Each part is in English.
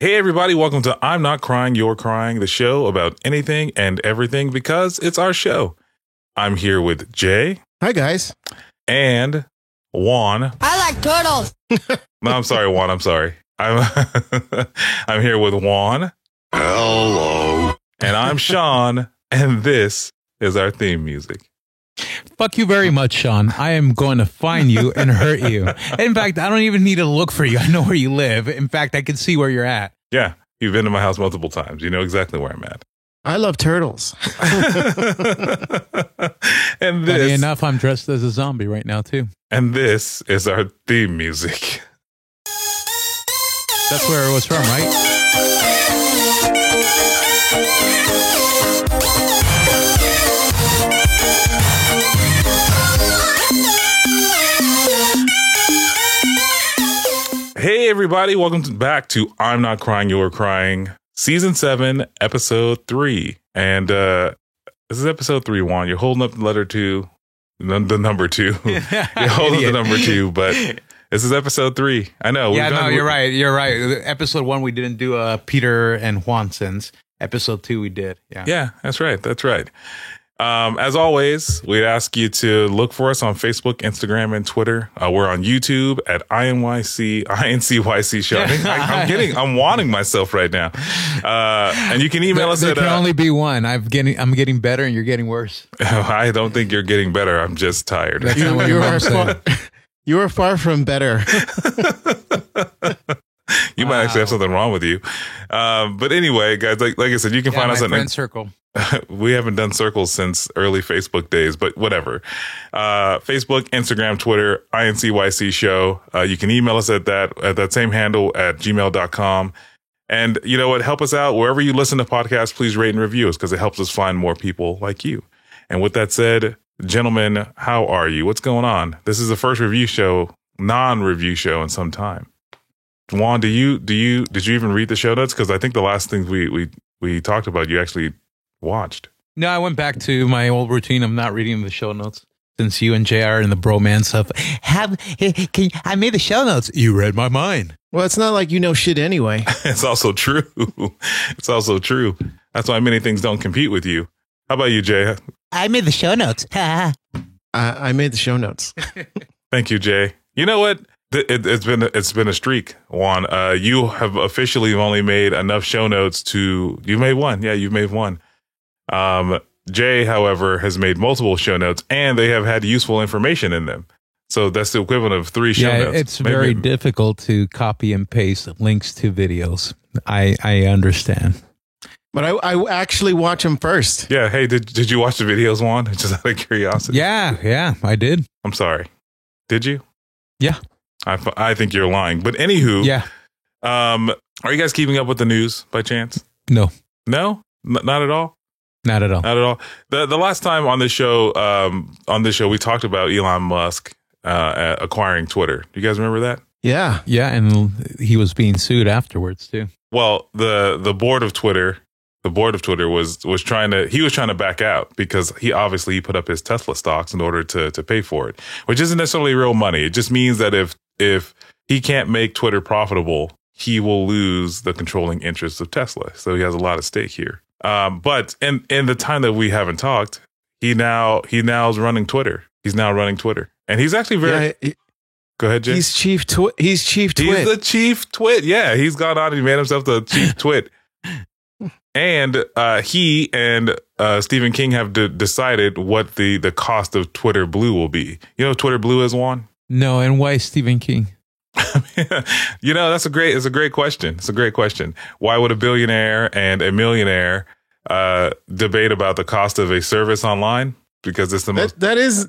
Hey everybody, welcome to I'm Not Crying, You're Crying, the show about anything and everything because it's our show. I'm here with Jay. Hi guys. And Juan. I like turtles. No, I'm sorry, Juan. I'm sorry. I'm here with Juan. Hello. And I'm Sean, and this is our theme music. Fuck you very much, Sean. I am going to find you and hurt you. In fact, I don't even need to look for you. I know where you live. In fact, I can see where you're at. Yeah, you've been to my house multiple times. You know exactly where I'm at. I love turtles. And Funny enough, I'm dressed as a zombie right now, too. And this is our theme music. That's where it was from, right? Hey everybody, welcome back to I'm Not Crying, You're Crying, Season 7, Episode 3. And this is Episode 3, Juan. You're holding up the letter 2, the number 2. You're holding the number 2, but this is Episode 3. I know. Yeah, no, you're right. You're right. Episode 1, we didn't do Peter and Juansons. Episode 2, we did. Yeah, that's right. That's right. As always, we'd ask you to look for us on Facebook, Instagram, and Twitter. We're on YouTube at INCYC Show. I'm wanting myself right now. And you can email us there at... There can only be one. I'm getting better and you're getting worse. I don't think you're getting better. I'm just tired. That's not what your mom said. You are far from better. You might actually have something wrong with you. But anyway, guys, like I said, you can find us on friend circle. We haven't done circles since early Facebook days, but whatever. Facebook, Instagram, Twitter, INCYC Show. You can email us at that same handle at gmail.com. And you know what? Help us out. Wherever you listen to podcasts, please rate and review us because it helps us find more people like you. And with that said, gentlemen, how are you? What's going on? This is the first non-review show in some time. Juan, did you even read the show notes? Because I think the last thing we talked about, you actually watched. No, I went back to my old routine of not reading the show notes since you and JR and the bromance stuff. I made the show notes. You read my mind. Well, it's not like you know shit anyway. It's also true. It's also true. That's why many things don't compete with you. How about you, Jay? I made the show notes. I made the show notes. Thank you, Jay. You know what? It's been a streak, Juan. You have officially only made enough show notes you made one. Yeah, you've made one. Jay, however, has made multiple show notes and they have had useful information in them. So that's the equivalent of 3 show notes. It's very difficult to copy and paste links to videos. I understand. But I actually watch them first. Yeah. Hey, did you watch the videos, Juan? Just out of curiosity. Yeah, I did. I'm sorry. Did you? Yeah. I think you're lying. But anywho, yeah. Are you guys keeping up with the news by chance? No. No? Not at all? Not at all. Not at all. The last time on this show, we talked about Elon Musk acquiring Twitter. Do you guys remember that? Yeah. Yeah, and he was being sued afterwards too. Well, the board of Twitter was trying to back out because he put up his Tesla stocks in order to pay for it, which isn't necessarily real money. It just means that if he can't make Twitter profitable, he will lose the controlling interests of Tesla. So he has a lot of stake here. But in the time that we haven't talked, he now is running Twitter. He's now running Twitter, and he's actually Go ahead, Jay. He's chief twit. He's the chief twit. Yeah, he's gone on and made himself the chief twit. And he and Stephen King have decided what the cost of Twitter Blue will be. You know what Twitter Blue is, Juan? No, and why Stephen King? You know, it's a great question. It's a great question. Why would a billionaire and a millionaire debate about the cost of a service online? Because it's the most. That is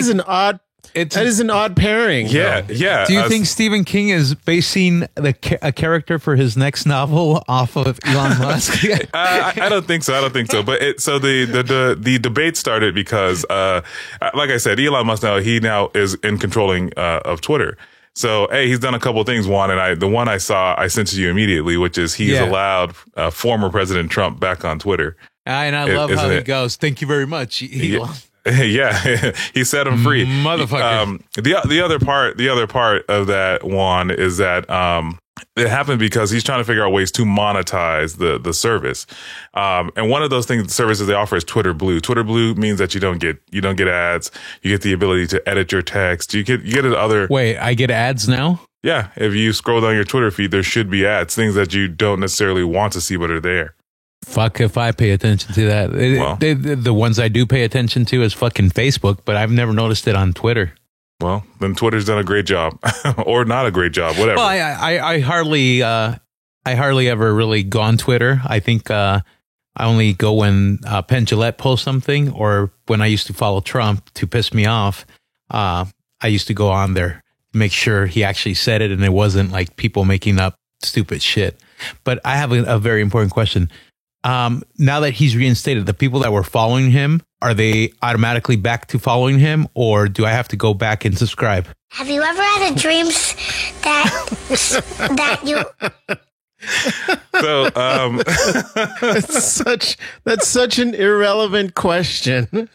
an odd. That is an odd pairing. Yeah, though. yeah. Do you think Stephen King is basing a character for his next novel off of Elon Musk? I don't think so. But the debate started because, like I said, Elon Musk now is in controlling of Twitter. So, hey, he's done a couple of things, Juan, and the one I saw, I sent to you immediately, which is he's allowed former President Trump back on Twitter. And I love how he goes, thank you very much, Elon. Yeah, he set him free, motherfucker. The other part of that, Juan, is that it happened because he's trying to figure out ways to monetize the service. And one of those services they offer is Twitter Blue. Twitter Blue means that you don't get ads. You get the ability to edit your text. You get it other. Wait, I get ads now? Yeah. If you scroll down your Twitter feed, there should be ads, things that you don't necessarily want to see, but are there. Fuck if I pay attention to that. Well, The ones I do pay attention to is fucking Facebook, but I've never noticed it on Twitter. Well, then Twitter's done a great job, or not a great job, whatever. Well, I hardly ever really go on Twitter. I think I only go when Penn Jillette posts something, or when I used to follow Trump to piss me off. I used to go on there to make sure he actually said it, and it wasn't like people making up stupid shit. But I have a very important question. Now that he's reinstated, the people that were following him, are they automatically back to following him, or do I have to go back and subscribe? Have you ever had a dream that you... So, that's such an irrelevant question.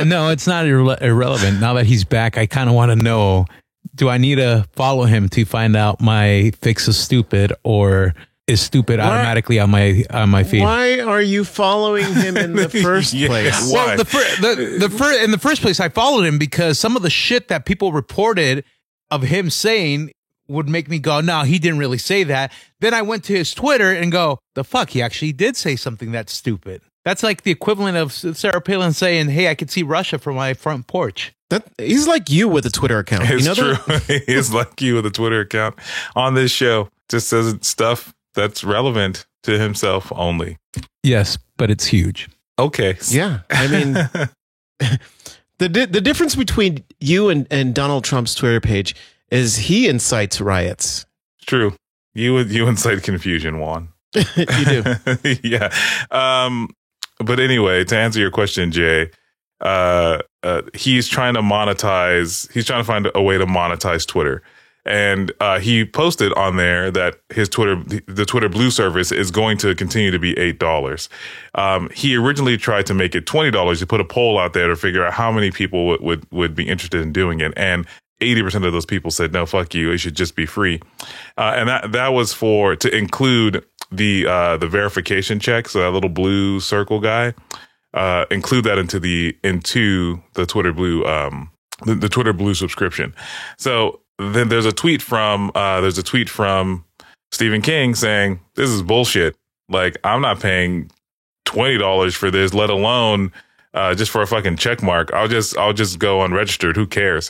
No, it's not irrelevant. Now that he's back, I kind of want to know, do I need to follow him to find out my fix is stupid, or is stupid automatically on my feed? Why are you following him in the first place? Why? Well, in the first place, I followed him because some of the shit that people reported of him saying would make me go, no, he didn't really say that. Then I went to his Twitter and go, the fuck, he actually did say something that's stupid. That's like the equivalent of Sarah Palin saying, hey, I could see Russia from my front porch. He's like you with a Twitter account. It's you know true. That? He's like you with a Twitter account on this show. Just says stuff that's relevant to himself only. Yes, but it's huge. Okay. Yeah. I mean, the difference between you and Donald Trump's Twitter page is he incites riots. It's true. You incite confusion, Juan. You do. Yeah. But anyway, to answer your question, Jay, he's trying to monetize. He's trying to find a way to monetize Twitter. And he posted on there that the Twitter Blue service is going to continue to be $8. He originally tried to make it $20. He put a poll out there to figure out how many people would be interested in doing it. And 80% of those people said, no, fuck you. It should just be free. And that was to include the verification check. So that little blue circle guy, include that into the Twitter Blue, the Twitter Blue subscription. So then there's a tweet from Stephen King saying, this is bullshit. Like, I'm not paying $20 for this, let alone just for a fucking check mark. I'll just go unregistered. Who cares?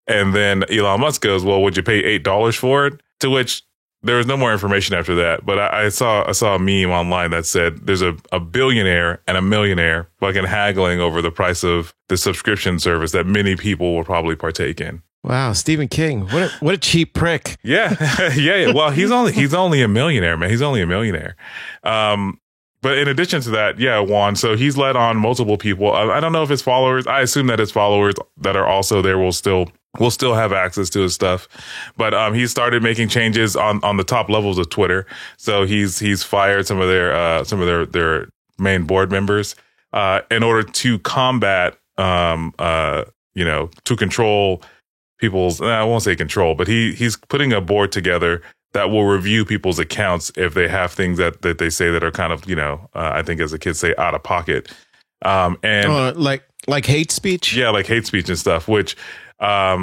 And then Elon Musk goes, well, would you pay $8 for it? To which there was no more information after that. But I saw a meme online that said there's a billionaire and a millionaire fucking haggling over the price of the subscription service that many people will probably partake in. Wow, Stephen King, what a cheap prick. Yeah. Yeah. Well, he's only a millionaire, man. He's only a millionaire. But in addition to that, yeah, Juan, so he's let on multiple people. I don't know if his followers, I assume that his followers that are also there will still have access to his stuff. But he started making changes on the top levels of Twitter. So he's fired some of their main board members in order to combat to control people's, I won't say control, but he's putting a board together that will review people's accounts if they have things that they say that are kind of, I think as the kids say, out of pocket. And like hate speech? Yeah, like hate speech and stuff, which I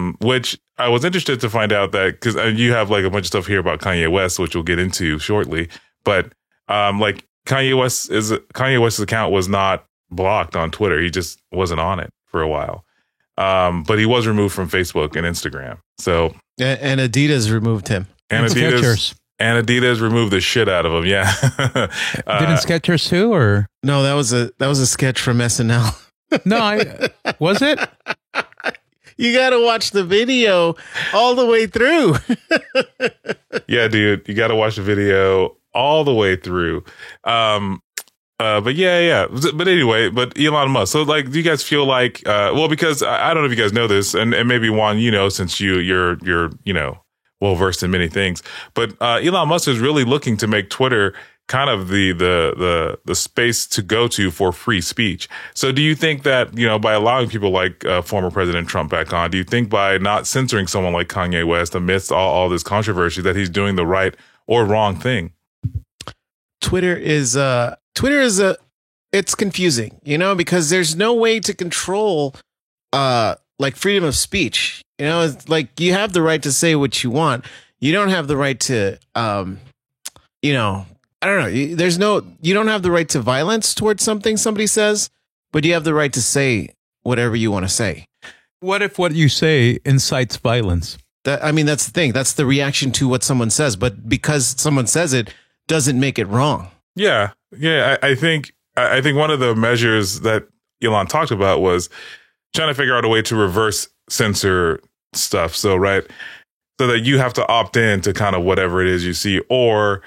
was interested to find out that, because you have like a bunch of stuff here about Kanye West, which we'll get into shortly. But like Kanye West's account was not blocked on Twitter. He just wasn't on it for a while. But he was removed from Facebook and Instagram. So and Adidas removed him. And Adidas removed the shit out of him. Yeah. Didn't Skechers too, or no? That was a sketch from SNL. No, was it? You got to watch the video all the way through. Yeah, dude, you got to watch the video all the way through. But yeah. But anyway, but Elon Musk. So like, do you guys feel like, because I don't know if you guys know this, and maybe Juan, since you're well versed in many things, but Elon Musk is really looking to make Twitter kind of the space to go to for free speech. So do you think that, by allowing people like former President Trump back on, do you think by not censoring someone like Kanye West amidst all this controversy that he's doing the right or wrong thing? Twitter is it's confusing, because there's no way to control like freedom of speech. It's like you have the right to say what you want. You don't have the right to I don't know. You don't have the right to violence towards something somebody says, but you have the right to say whatever you want to say. What if what you say incites violence? That's the thing. That's the reaction to what someone says. But because someone says it doesn't make it wrong. Yeah. I think one of the measures that Elon talked about was trying to figure out a way to reverse censor stuff. So that you have to opt in to kind of whatever it is you see, or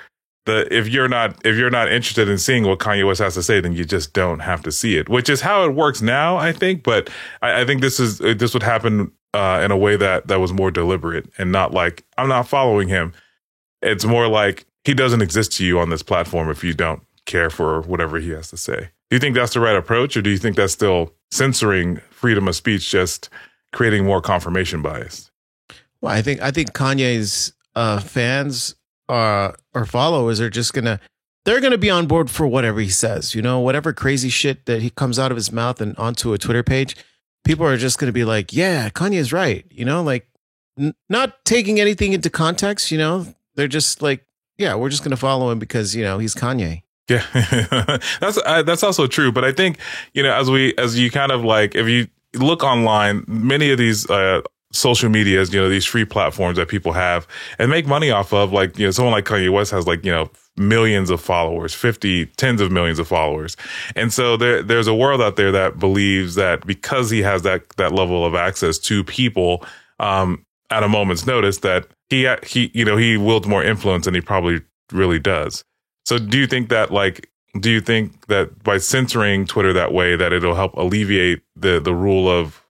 if you're not interested in seeing what Kanye West has to say, then you just don't have to see it, which is how it works now, I think. But I think this would happen in a way that was more deliberate and not like, I'm not following him. It's more like he doesn't exist to you on this platform if you don't care for whatever he has to say. Do you think that's the right approach, or do you think that's still censoring freedom of speech, just creating more confirmation bias? Well, I think Kanye's fans or followers are just they're gonna be on board for whatever he says. Whatever crazy shit that he comes out of his mouth and onto a Twitter page, people are just gonna be like, yeah, Kanye's right. Like not taking anything into context. They're just like, yeah, we're just gonna follow him because he's Kanye. Yeah, that's also true. But I think as you kind of like, if you look online, many of these social medias, these free platforms that people have and make money off of, like, someone like Kanye West has like, millions of followers, tens of millions of followers. And so there's a world out there that believes that because he has that level of access to people, at a moment's notice, that he wields more influence than he probably really does. So do you think that by censoring Twitter that way, that it'll help alleviate the rule of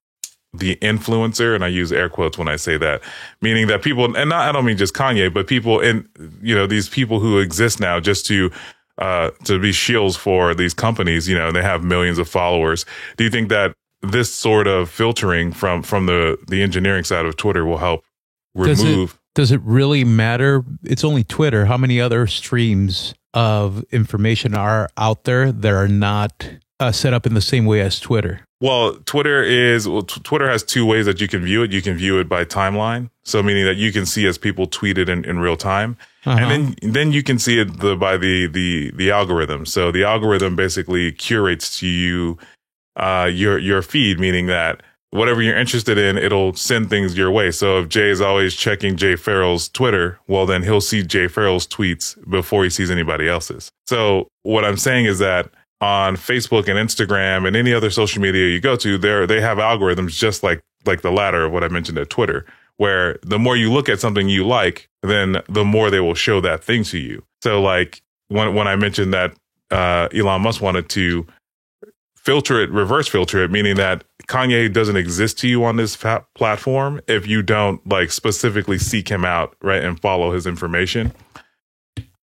the influencer? And I use air quotes when I say that, meaning that people, and I don't mean just Kanye, but people in, these people who exist now just to be shills for these companies, and they have millions of followers. Do you think that this sort of filtering from the engineering side of Twitter will help remove? Does it really matter? It's only Twitter. How many other streams of information are out there that are not set up in the same way as Twitter? Well, Twitter has two ways that you can view it. You can view it by timeline. So meaning that you can see as people tweet it in real time. Uh-huh. And then you can see it by the algorithm. So the algorithm basically curates to you, your feed, meaning that whatever you're interested in, it'll send things your way. So if Jay is always checking Jay Farrell's Twitter, well, then he'll see Jay Farrell's tweets before he sees anybody else's. So what I'm saying is that on Facebook and Instagram and any other social media you go to, they have algorithms just like the latter of what I mentioned at Twitter, where the more you look at something you like, then the more they will show that thing to you. So like when I mentioned that Elon Musk wanted to reverse filter it, meaning that Kanye doesn't exist to you on this platform if you don't like specifically seek him out, right, and follow his information.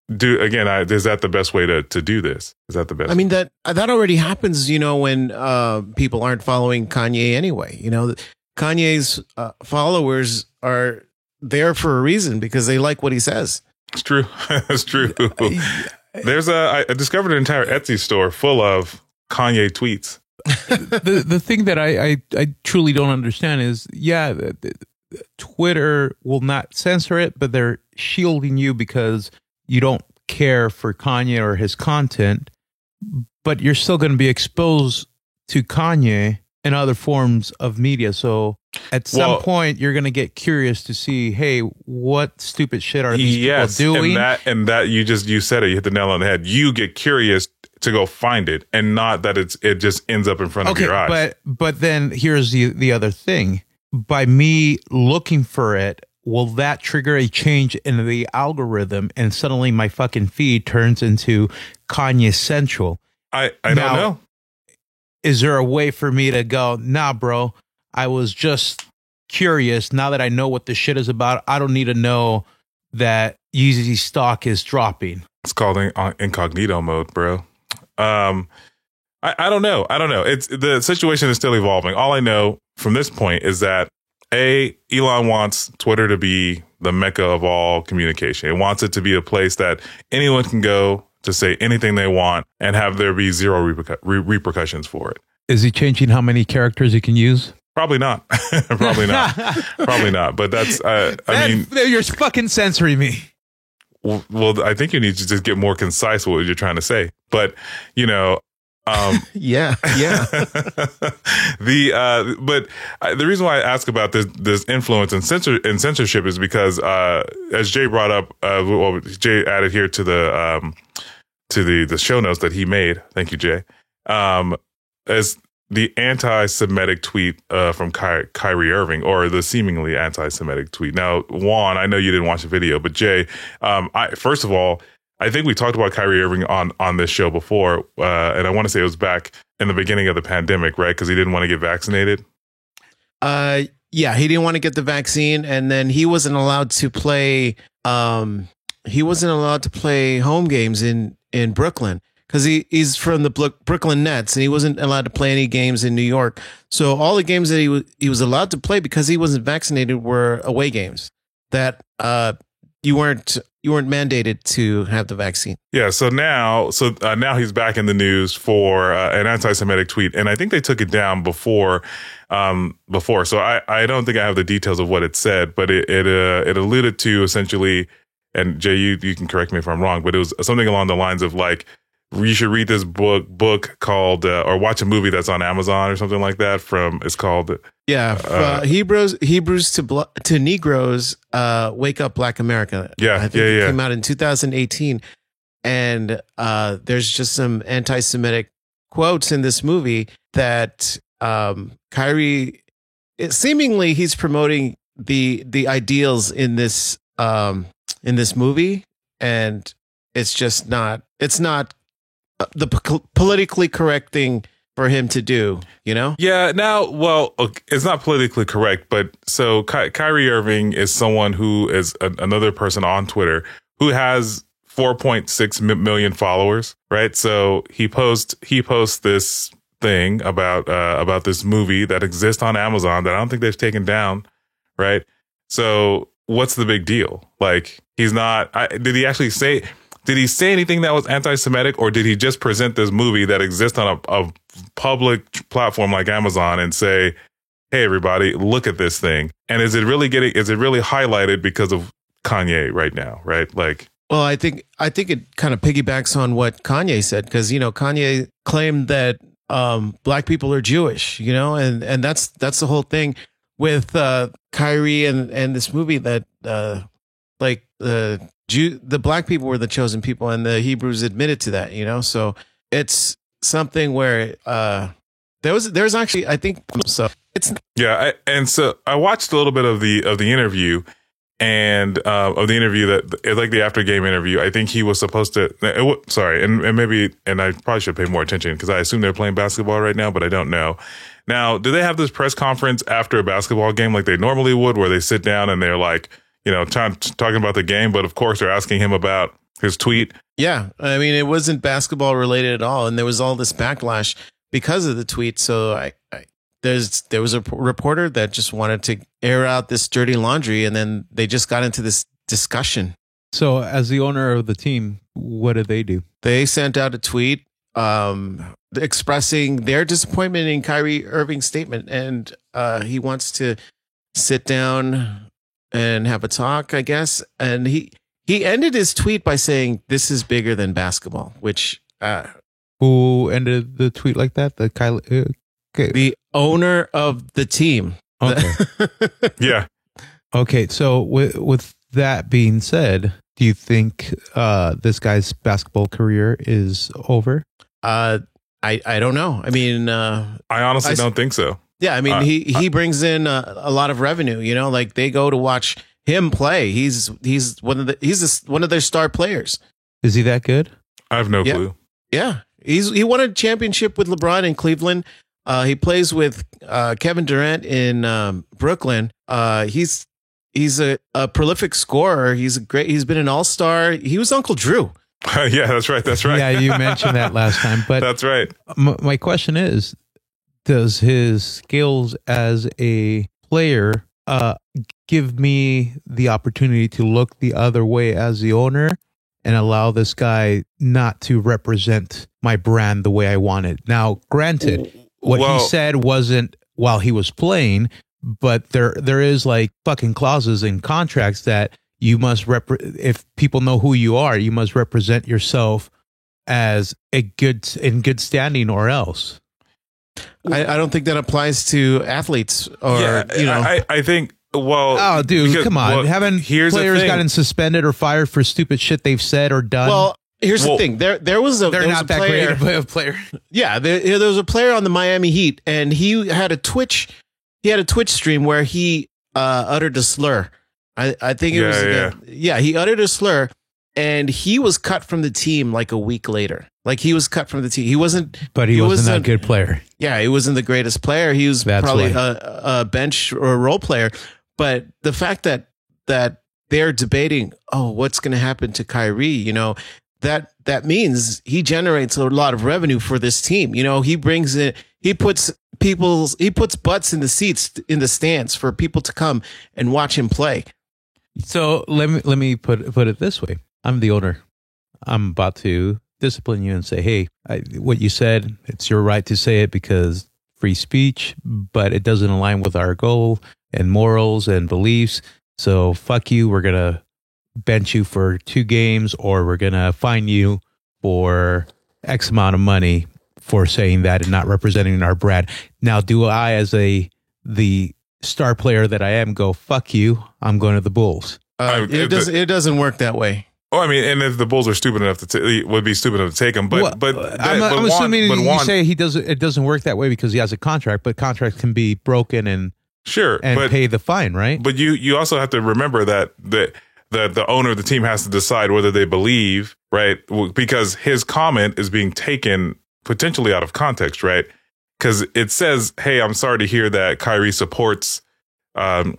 Is that the best way to do this? Is that the best? I mean, that already happens, when people aren't following Kanye anyway. Kanye's followers are there for a reason because they like what he says. It's true. It's true. I discovered an entire Etsy store full of Kanye tweets. The thing that I truly don't understand is, Twitter will not censor it, but they're shielding you because you don't care for Kanye or his content, but you're still going to be exposed to Kanye in other forms of media. So at some point, you're going to get curious to see, hey, what stupid shit are these people doing? And that you said it, you hit the nail on the head. You get curious to go find it, and not that it just ends up in front of your eyes. But then here's the other thing. By me looking for it, will that trigger a change in the algorithm, and suddenly my fucking feed turns into Kanye Central? I don't know. Is there a way for me to go, nah, bro, I was just curious. Now that I know what this shit is about, I don't need to know that Yeezy stock is dropping. It's called incognito mode, bro. I don't know. It's the situation is still evolving. All I know from this point is that Elon wants Twitter to be the mecca of all communication. It wants it to be a place that anyone can go to say anything they want and have there be zero repercussions for it. Is he changing how many characters he can use? Probably not. Probably not. Probably not. But that's, I mean, you're fucking censoring me. Well, I think you need to just get more concise with what you're trying to say. But, you know, yeah. The reason why I ask about this influence and censorship is because as Jay brought up, Jay added here to the show notes that he made. Thank you, Jay. As the anti-Semitic tweet from Kyrie Irving, or the seemingly anti-Semitic tweet. Now, Juan, I know you didn't watch the video, but Jay, first of all, I think we talked about Kyrie Irving on this show before, and I want to say it was back in the beginning of the pandemic, right? Because he didn't want to get vaccinated. Yeah, he didn't want to get the vaccine, and then he wasn't allowed to play. He wasn't allowed to play home games in Brooklyn because he's from the Brooklyn Nets, and he wasn't allowed to play any games in New York. So all the games that he was allowed to play because he wasn't vaccinated were away games that you weren't mandated to have the vaccine. Yeah. So now he's back in the news for an anti-Semitic tweet, and I think they took it down before. So I don't think I have the details of what it said, but it alluded to essentially, and Jay, you can correct me if I'm wrong, but it was something along the lines of like, you should read this book called, or watch a movie that's on Amazon or something like that. It's called Hebrews to Negroes, Wake Up Black America. I think it came out in 2018, and there's just some anti-Semitic quotes in this movie that Kyrie, seemingly he's promoting the ideals in this movie, and it's just not. It's not the politically correct thing for him to do, you know? Yeah. Now, well, it's not politically correct, but so Kyrie Irving is someone who is another person on Twitter who has 4.6 million followers, right? So he posts this thing about this movie that exists on Amazon that I don't think they've taken down, right? So what's the big deal? Like, he's not. Did he say anything that was anti-Semitic, or did he just present this movie that exists on a public platform like Amazon and say, "Hey, everybody, look at this thing"? And is it really highlighted because of Kanye right now? Right? Like, well, I think it kind of piggybacks on what Kanye said, because Kanye claimed that black people are Jewish, and that's the whole thing with Kyrie and this movie, that the black people were the chosen people, and the Hebrews admitted to that, so it's something where there's actually, I think, so it's so I watched a little bit of the interview, and of the interview that, like the after game interview. I think he was supposed to and I probably should pay more attention because I assume they're playing basketball right now, but I don't know. Now, do they have this press conference after a basketball game like they normally would, where they sit down and they're like, talking about the game, but of course they're asking him about his tweet? Yeah. I mean, it wasn't basketball related at all. And there was all this backlash because of the tweet. So there was a reporter that just wanted to air out this dirty laundry, and then they just got into this discussion. So as the owner of the team, what did they do? They sent out a tweet expressing their disappointment in Kyrie Irving's statement. And he wants to sit down and have a talk, I guess. And he ended his tweet by saying, "This is bigger than basketball," which who ended the tweet like that? The owner of the team. Okay. Yeah. Okay. So with that being said, do you think this guy's basketball career is over? I don't know. I mean, I honestly don't think so. Yeah, I mean, he brings in a lot of revenue. Like they go to watch him play. He's one of their star players. Is he that good? I have no clue. Yeah, he won a championship with LeBron in Cleveland. He plays with Kevin Durant in Brooklyn. He's He's a prolific scorer. He's been an all-star. He was Uncle Drew. Yeah, that's right. That's right. Yeah, you mentioned that last time. But That's right. my question is, does his skills as a player give me the opportunity to look the other way as the owner and allow this guy not to represent my brand the way I want it? Now, granted, what Well- he said wasn't while he was playing, but there is like fucking clauses in contracts that you must if people know who you are, you must represent yourself as in good standing, or else. I don't think that applies to athletes or I think. Well, Oh, dude, because- come on! well, Haven't here's the players thing. gotten suspended or fired for stupid shit they've said or done? Well, here's Well, the thing. There was a they're there was not a that player, great of a player. Yeah, there was a player on the Miami Heat, and he had a Twitch stream where he uttered a slur. I think it was he uttered a slur, and he was cut from the team like a week later. Like he was cut from the team. He wasn't, But he wasn't a good player. Yeah, he wasn't the greatest player. He was That's probably why. a bench or a role player. But the fact that they're debating, what's going to happen to Kyrie? You know, that means he generates a lot of revenue for this team. You know, he brings it. He puts butts in the seats in the stands for people to come and watch him play. So let me put it this way: I'm the owner. I'm about to discipline you and say, hey, what you said, it's your right to say it because free speech, but it doesn't align with our goal and morals and beliefs. So fuck you. We're going to bench you for 2 games, or we're going to fine you for X amount of money for saying that and not representing our brand. Now, do I, as the star player that I am, go, fuck you, I'm going to the Bulls? It doesn't work that way. Oh, I mean, and if the Bulls are stupid enough would be stupid enough to take him, but I'm assuming you say it doesn't work that way because he has a contract, but contracts can be broken and pay the fine, right? But you also have to remember that the owner of the team has to decide whether they believe, right? Because his comment is being taken potentially out of context, right? Because it says, "Hey, I'm sorry to hear that Kyrie supports."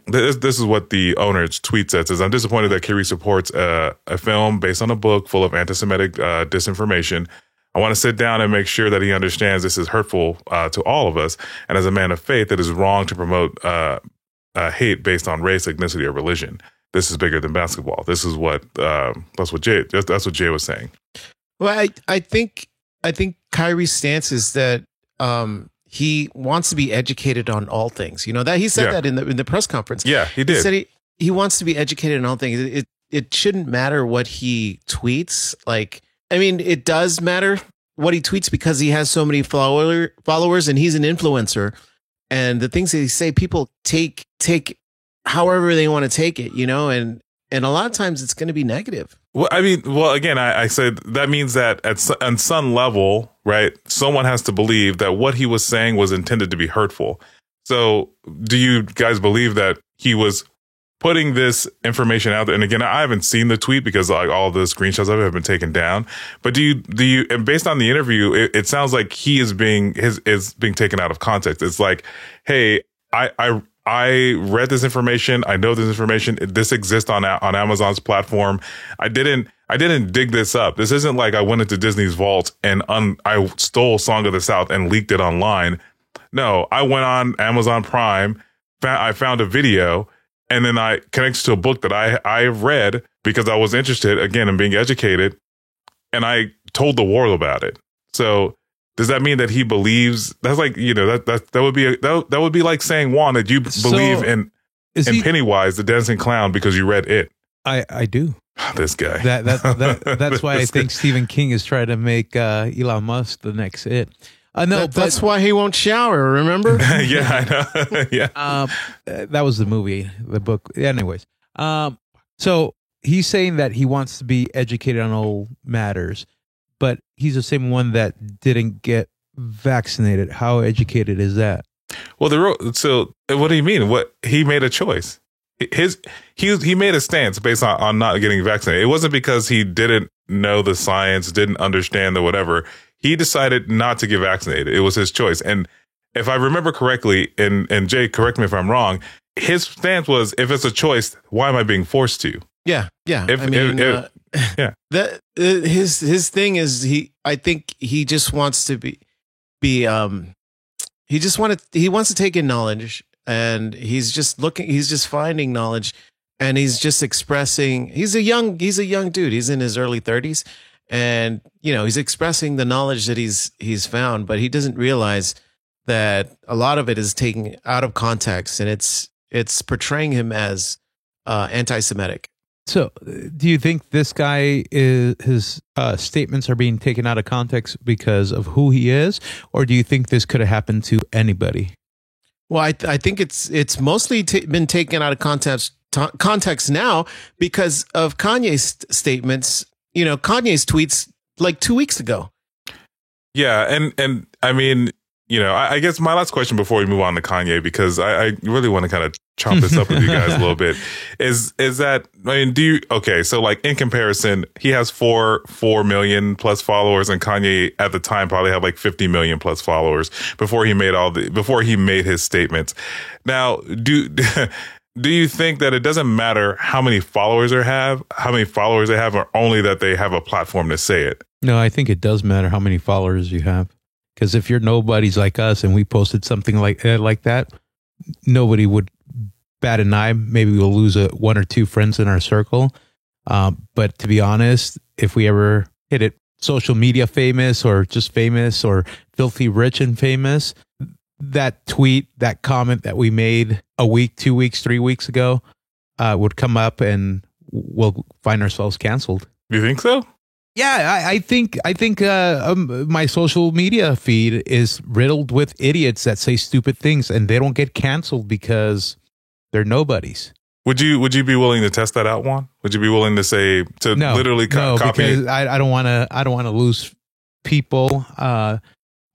This is what the owner's tweet says: "I'm disappointed that Kyrie supports a film based on a book full of anti-Semitic disinformation. I want to sit down and make sure that he understands this is hurtful to all of us, and as a man of faith, it is wrong to promote hate based on race, ethnicity, or religion. This is bigger than basketball." This is what that's what Jay was saying. Well, I think Kyrie's stance is that he wants to be educated on all things. You know that he said that in the press conference. Yeah, he did. He said he wants to be educated on all things. It shouldn't matter what he tweets. Like, I mean, it does matter what he tweets because he has so many followers and he's an influencer. And the things that he say, people take however they want to take it, you know, and a lot of times it's going to be negative. Well, I mean, again, I said that means that on some level, right, someone has to believe that what he was saying was intended to be hurtful. So do you guys believe that he was putting this information out there? And again, I haven't seen the tweet because like all the screenshots of it have been taken down. But do you, and based on the interview, it sounds like he is being taken out of context. It's like, hey, I read this information. I know this information. This exists on Amazon's platform. I didn't dig this up. This isn't like I went into Disney's vault and I stole Song of the South and leaked it online. No, I went on Amazon Prime. I found a video and then I connected to a book that I read because I was interested again in being educated, and I told the world about it. So does that mean that he believes? That's like, you know, that would be like saying, Juan, that you believe in Pennywise the dancing clown because you read it. I do. This guy. That's why I think Stephen King is trying to make Elon Musk the next it. No, that's why he won't shower. Remember? Yeah, I know. Yeah. That was the movie, the book. Anyways, so he's saying that he wants to be educated on all matters, but he's the same one that didn't get vaccinated. How educated is that? Well, so what do you mean? What he made a choice. He made a stance based on not getting vaccinated. It wasn't because he didn't know the science, didn't understand the whatever. He decided not to get vaccinated. It was his choice. And if I remember correctly, and Jay, correct me if I'm wrong, his stance was, if it's a choice, why am I being forced to? Yeah. If- I mean, yeah. his thing is I think he just wants to be he wants to take in knowledge, and he's just finding knowledge, and he's just expressing. He's a young dude. He's in his early 30s, and he's expressing the knowledge that he's found, but he doesn't realize that a lot of it is taken out of context, and it's portraying him as anti-Semitic. So, do you think this guy his statements are being taken out of context because of who he is, or do you think this could have happened to anybody? Well, I think it's mostly been taken out of context now because of Kanye's statements. Kanye's tweets like 2 weeks ago. Yeah, and I mean, I guess my last question before we move on to Kanye, because I really want to kind of chop this up with you guys a little bit, is that, I mean, so like in comparison, he has 4 million plus followers, and Kanye at the time probably had like 50 million plus followers before he made his statements. Now, do you think that it doesn't matter how many followers they have, or only that they have a platform to say it? No, I think it does matter how many followers you have. Because if you're nobodies like us and we posted something like that, nobody would bat an eye. Maybe we'll lose 1 or 2 friends in our circle. But to be honest, if we ever hit it social media famous or just famous or filthy rich and famous, that tweet, that comment that we made a week, 2 weeks, 3 weeks ago would come up and we'll find ourselves canceled. You think so? Yeah, I think my social media feed is riddled with idiots that say stupid things, and they don't get canceled because they're nobodies. Would you be willing to test that out, Juan? Would you be willing to say literally copy? Because I don't want to lose people. How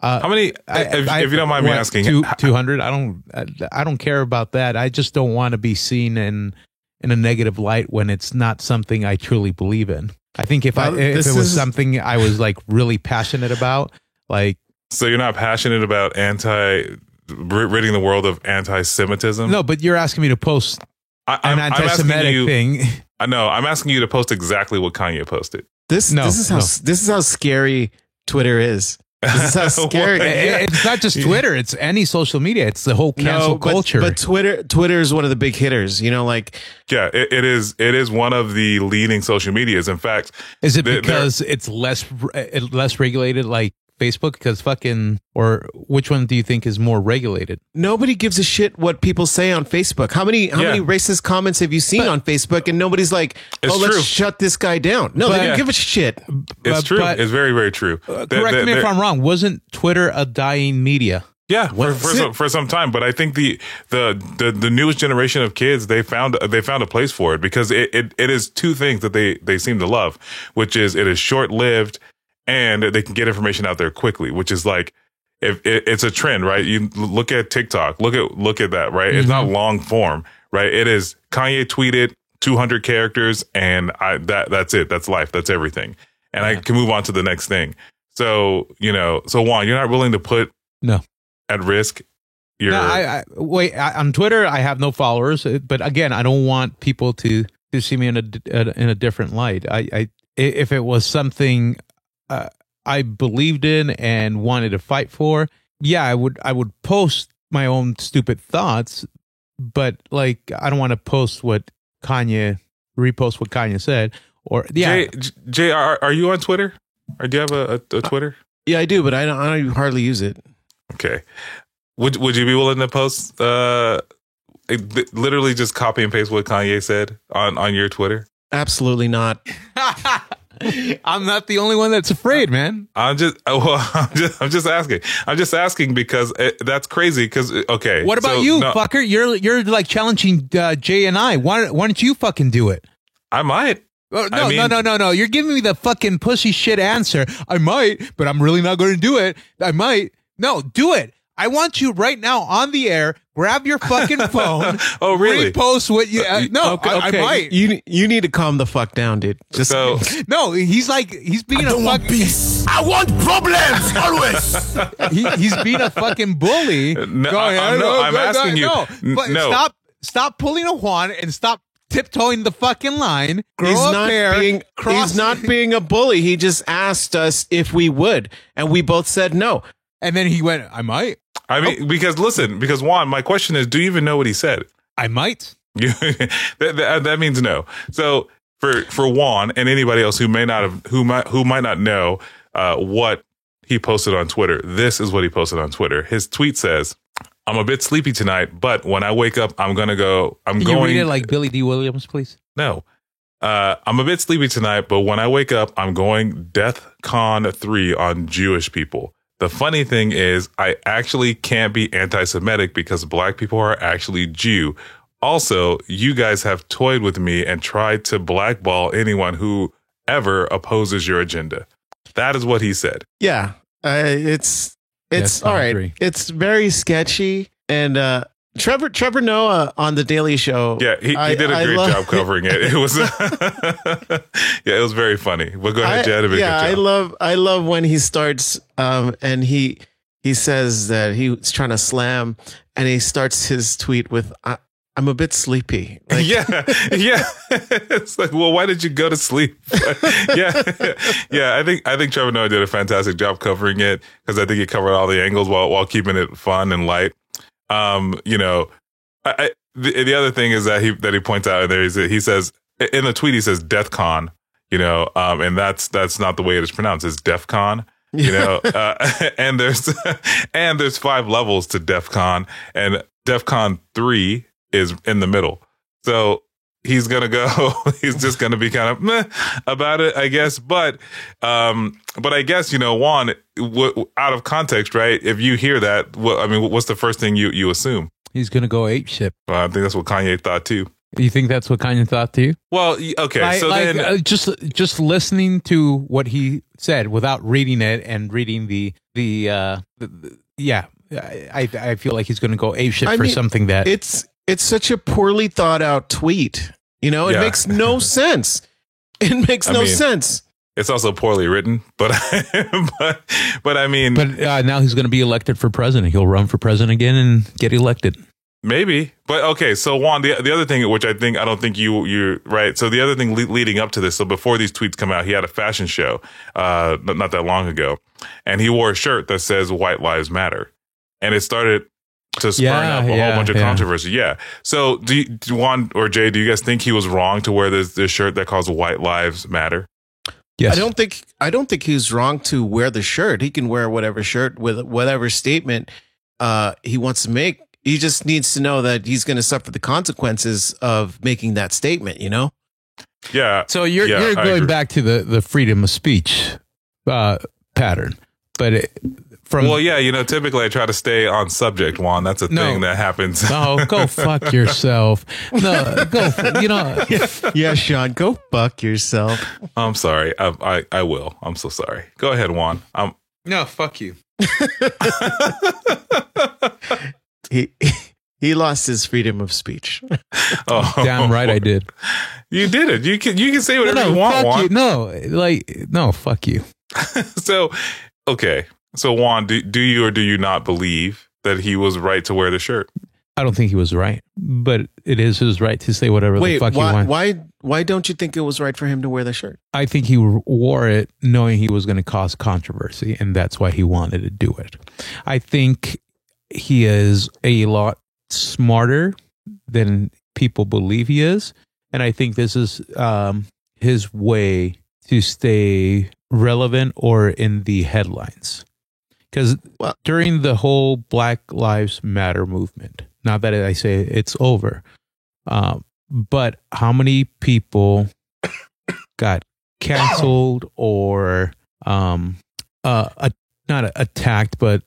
many? If you don't mind me asking, 200. I don't care about that. I just don't want to be seen in a negative light when it's not something I truly believe in. I think if it was something I was like really passionate about, like. So you're not passionate about ridding the world of anti-Semitism? No, but you're asking me to post an anti-Semitic thing. I know. I'm asking you to post exactly what Kanye posted. This is how scary Twitter is. This is how scary. It's not just Twitter. It's any social media. It's the whole cancel culture. But Twitter is one of the big hitters. Yeah, it is one of the leading social medias. In fact, is it because it's less regulated, like Facebook? Because or which one do you think is more regulated? Nobody gives a shit what people say on Facebook. How many racist comments have you seen on Facebook? And nobody's like, let's shut this guy down. No, they don't give a shit. It's true. It's very, very true. Correct me if I'm wrong. Wasn't Twitter a dying media? Yeah, for some time, but I think the newest generation of kids, they found a place for it, because it is 2 things that they seem to love, which is it is short lived, and they can get information out there quickly, which is like, if it's a trend, right? You look at TikTok, look at that, right? Mm-hmm. It's not long form, right? It is Kanye tweeted 200 characters, and that's it. That's life. That's everything. And I can move on to the next thing. So, so Juan, you're not willing to put at risk your. No, on Twitter, I have no followers, but again, I don't want people to see me in a different light. If it was something I believed in and wanted to fight for, I would post my own stupid thoughts, but like, I don't want to repost what Kanye said, or Jay, are you on Twitter? Or do you have a Twitter? Yeah, I do, but I don't hardly use it. Okay. Would you be willing to post literally just copy and paste what Kanye said on your Twitter? Absolutely not. I'm not the only one that's afraid, man. I'm just asking. I'm just asking because that's crazy. Because okay, what about you, fucker? You're like challenging Jay and I. Why don't you fucking do it? I might. No. You're giving me the fucking pussy shit answer. I might, but I'm really not going to do it. I might. No, do it. I want you right now on the air. Grab your fucking phone. Oh, really? Repost what you. Okay. I might. You need to calm the fuck down, dude. No, he's being I don't want peace. I want problems always. He's being a fucking bully. I'm asking you. Stop. stop pulling a Juan and stop tiptoeing the fucking line. Grow He's up not there. he's not being a bully. He just asked us if we would, and we both said no. And then he went, I might. I mean, because Juan, my question is, do you even know what he said? I might. that means no. So for Juan and anybody else who might not know what he posted on Twitter, this is what he posted on Twitter. His tweet says, "I'm a bit sleepy tonight, but when I wake up, I'm going to go. Can you read it like Billy D. Williams, please? No. I'm a bit sleepy tonight, but when I wake up, I'm going DEFCON 3 on Jewish people. The funny thing is, I actually can't be anti-Semitic because black people are actually Jew. Also, you guys have toyed with me and tried to blackball anyone who ever opposes your agenda." That is what he said. Yeah, it's Yes, all I right. agree. It's very sketchy, and Trevor Noah on the Daily Show. Yeah, he did a great job covering it. It was, it was very funny. But go ahead, Jed. I love when he starts, and he says that he's trying to slam, and he starts his tweet with, "I'm a bit sleepy." Like, yeah. It's like, well, why did you go to sleep? yeah. I think Trevor Noah did a fantastic job covering it because I think he covered all the angles while keeping it fun and light. The other thing is that he points out there is that he says in the tweet, he says DEFCON, and that's not the way it is pronounced. It's DEFCON. And there's 5 levels to DEFCON, and DEFCON 3 is in the middle. So he's just gonna be kind of meh about it, I guess. But I guess, Juan, out of context, right? If you hear that, what's the first thing you assume? He's going to go ape shit. Well, I think that's what Kanye thought too. You think that's what Kanye thought too? Well, okay. Then just listening to what he said without reading it and reading I feel like he's going to go ape shit for something that it's such a poorly thought out tweet. It makes no sense. It makes no sense. It's also poorly written, but I mean, now he's going to be elected for president. He'll run for president again and get elected. Maybe, but okay. So Juan, the other thing, which I don't think you're right. So the other thing leading up to this, so before these tweets come out, he had a fashion show, not that long ago, and he wore a shirt that says "White Lives Matter," and it started to spur up a whole bunch of controversy. Yeah. So do Juan or Jay, do you guys think he was wrong to wear this shirt that calls "White Lives Matter"? Yes. I don't think he's wrong to wear the shirt. He can wear whatever shirt with whatever statement he wants to make. He just needs to know that he's going to suffer the consequences of making that statement, Yeah. So you're going back to the freedom of speech pattern, but typically I try to stay on subject, Juan. That's a thing that happens. No, go fuck yourself. No, go. Yeah, Sean, go fuck yourself. I'm sorry. I will. I'm so sorry. Go ahead, Juan. No, fuck you. He lost his freedom of speech. Oh, damn right I did. You did it. You can say whatever you want, fuck Juan. You. No, fuck you. So, okay. So, Juan, do you or do you not believe that he was right to wear the shirt? I don't think he was right, but it is his right to say whatever the fuck he wants. Why don't you think it was right for him to wear the shirt? I think he wore it knowing he was going to cause controversy, and that's why he wanted to do it. I think he is a lot smarter than people believe he is, and I think this is his way to stay relevant or in the headlines. Because during the whole Black Lives Matter movement, not that I say it's over, but how many people got canceled or not attacked, but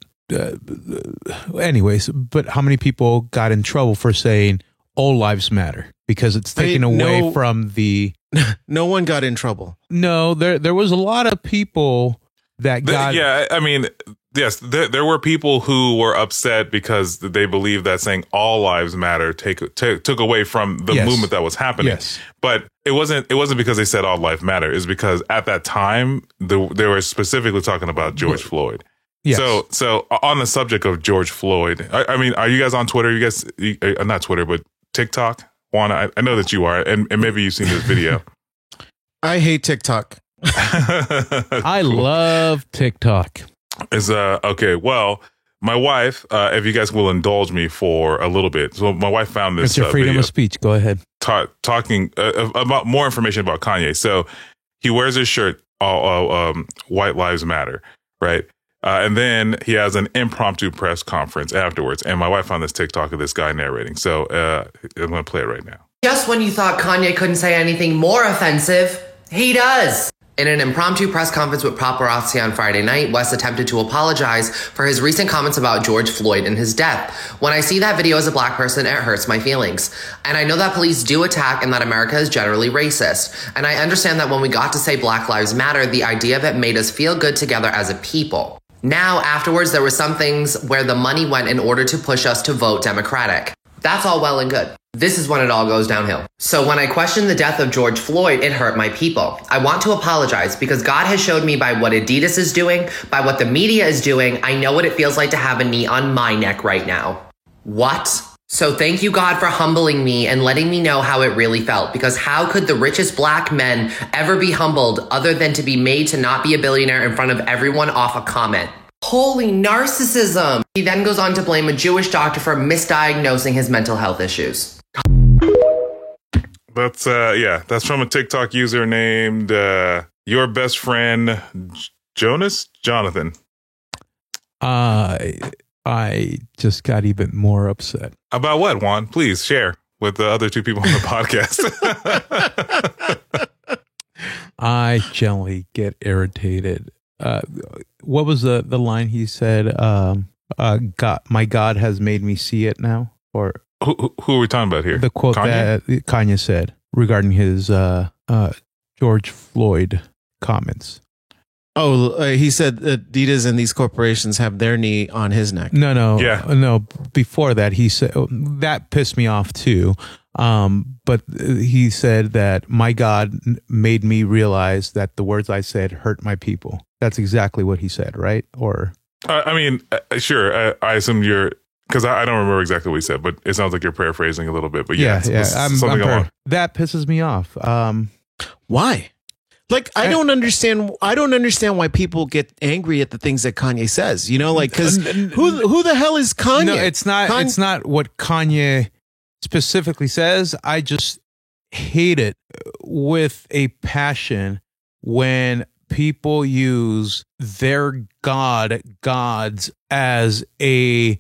anyways, but how many people got in trouble for saying all lives matter because it's taken away from the... No one got in trouble. No, there was a lot of people that got... Yeah, I mean... Yes, there were people who were upset because they believed that saying all lives matter took away from the movement that was happening. Yes. But it wasn't because they said all life matter. It's because at that time they were specifically talking about George Floyd. Yes. So on the subject of George Floyd, I mean, are you guys on Twitter? You guys, not Twitter, but TikTok? Juan, I know that you are, and maybe you've seen this video. I hate TikTok. I love TikTok. Okay. Well, my wife, if you guys will indulge me for a little bit. So my wife found this It's your freedom video of speech. Go ahead. talking about more information about Kanye. So he wears his shirt, White Lives Matter, right? And then he has an impromptu press conference afterwards. And my wife found this TikTok of this guy narrating. So I'm going to play it right now. Just when you thought Kanye couldn't say anything more offensive, he does. In an impromptu press conference with paparazzi on Friday night, West attempted to apologize for his recent comments about George Floyd and his death. When I see that video as a black person, it hurts my feelings. And I know that police do attack and that America is generally racist. And I understand that when we got to say Black Lives Matter, the idea of it made us feel good together as a people. Now, afterwards, there were some things where the money went in order to push us to vote Democratic. That's all well and good. This is when it all goes downhill. So when I questioned the death of George Floyd, it hurt my people. I want to apologize because God has showed me by what Adidas is doing, by what the media is doing, I know what it feels like to have a knee on my neck right now. What? So thank you, God, for humbling me and letting me know how it really felt, because how could the richest black men ever be humbled other than to be made to not be a billionaire in front of everyone off a comment? Holy narcissism. He then goes on to blame a Jewish doctor for misdiagnosing his mental health issues. That's that's from a TikTok user named Your Best Friend Jonathan. I just got even more upset. About what, Juan? Please share with the other two people on the podcast. I generally get irritated. What was the line he said? God, my God has made me see it now. Or who are we talking about here? The quote Kanye? that Kanye said regarding his George Floyd comments. Oh, he said Adidas and these corporations have their knee on his neck. No. Before that, he said that pissed me off too. But he said that my God made me realize that the words I said hurt my people. That's exactly what he said, right? Or I mean, sure. I assume you're, because I don't remember exactly what he said, but it sounds like you're paraphrasing a little bit. But yeah. That pisses me off. Why? Like, I don't understand why people get angry at the things that Kanye says. You know, like, because who the hell is Kanye? No, it's not. It's not what Kanye specifically says. I just hate it with a passion when people use their gods as a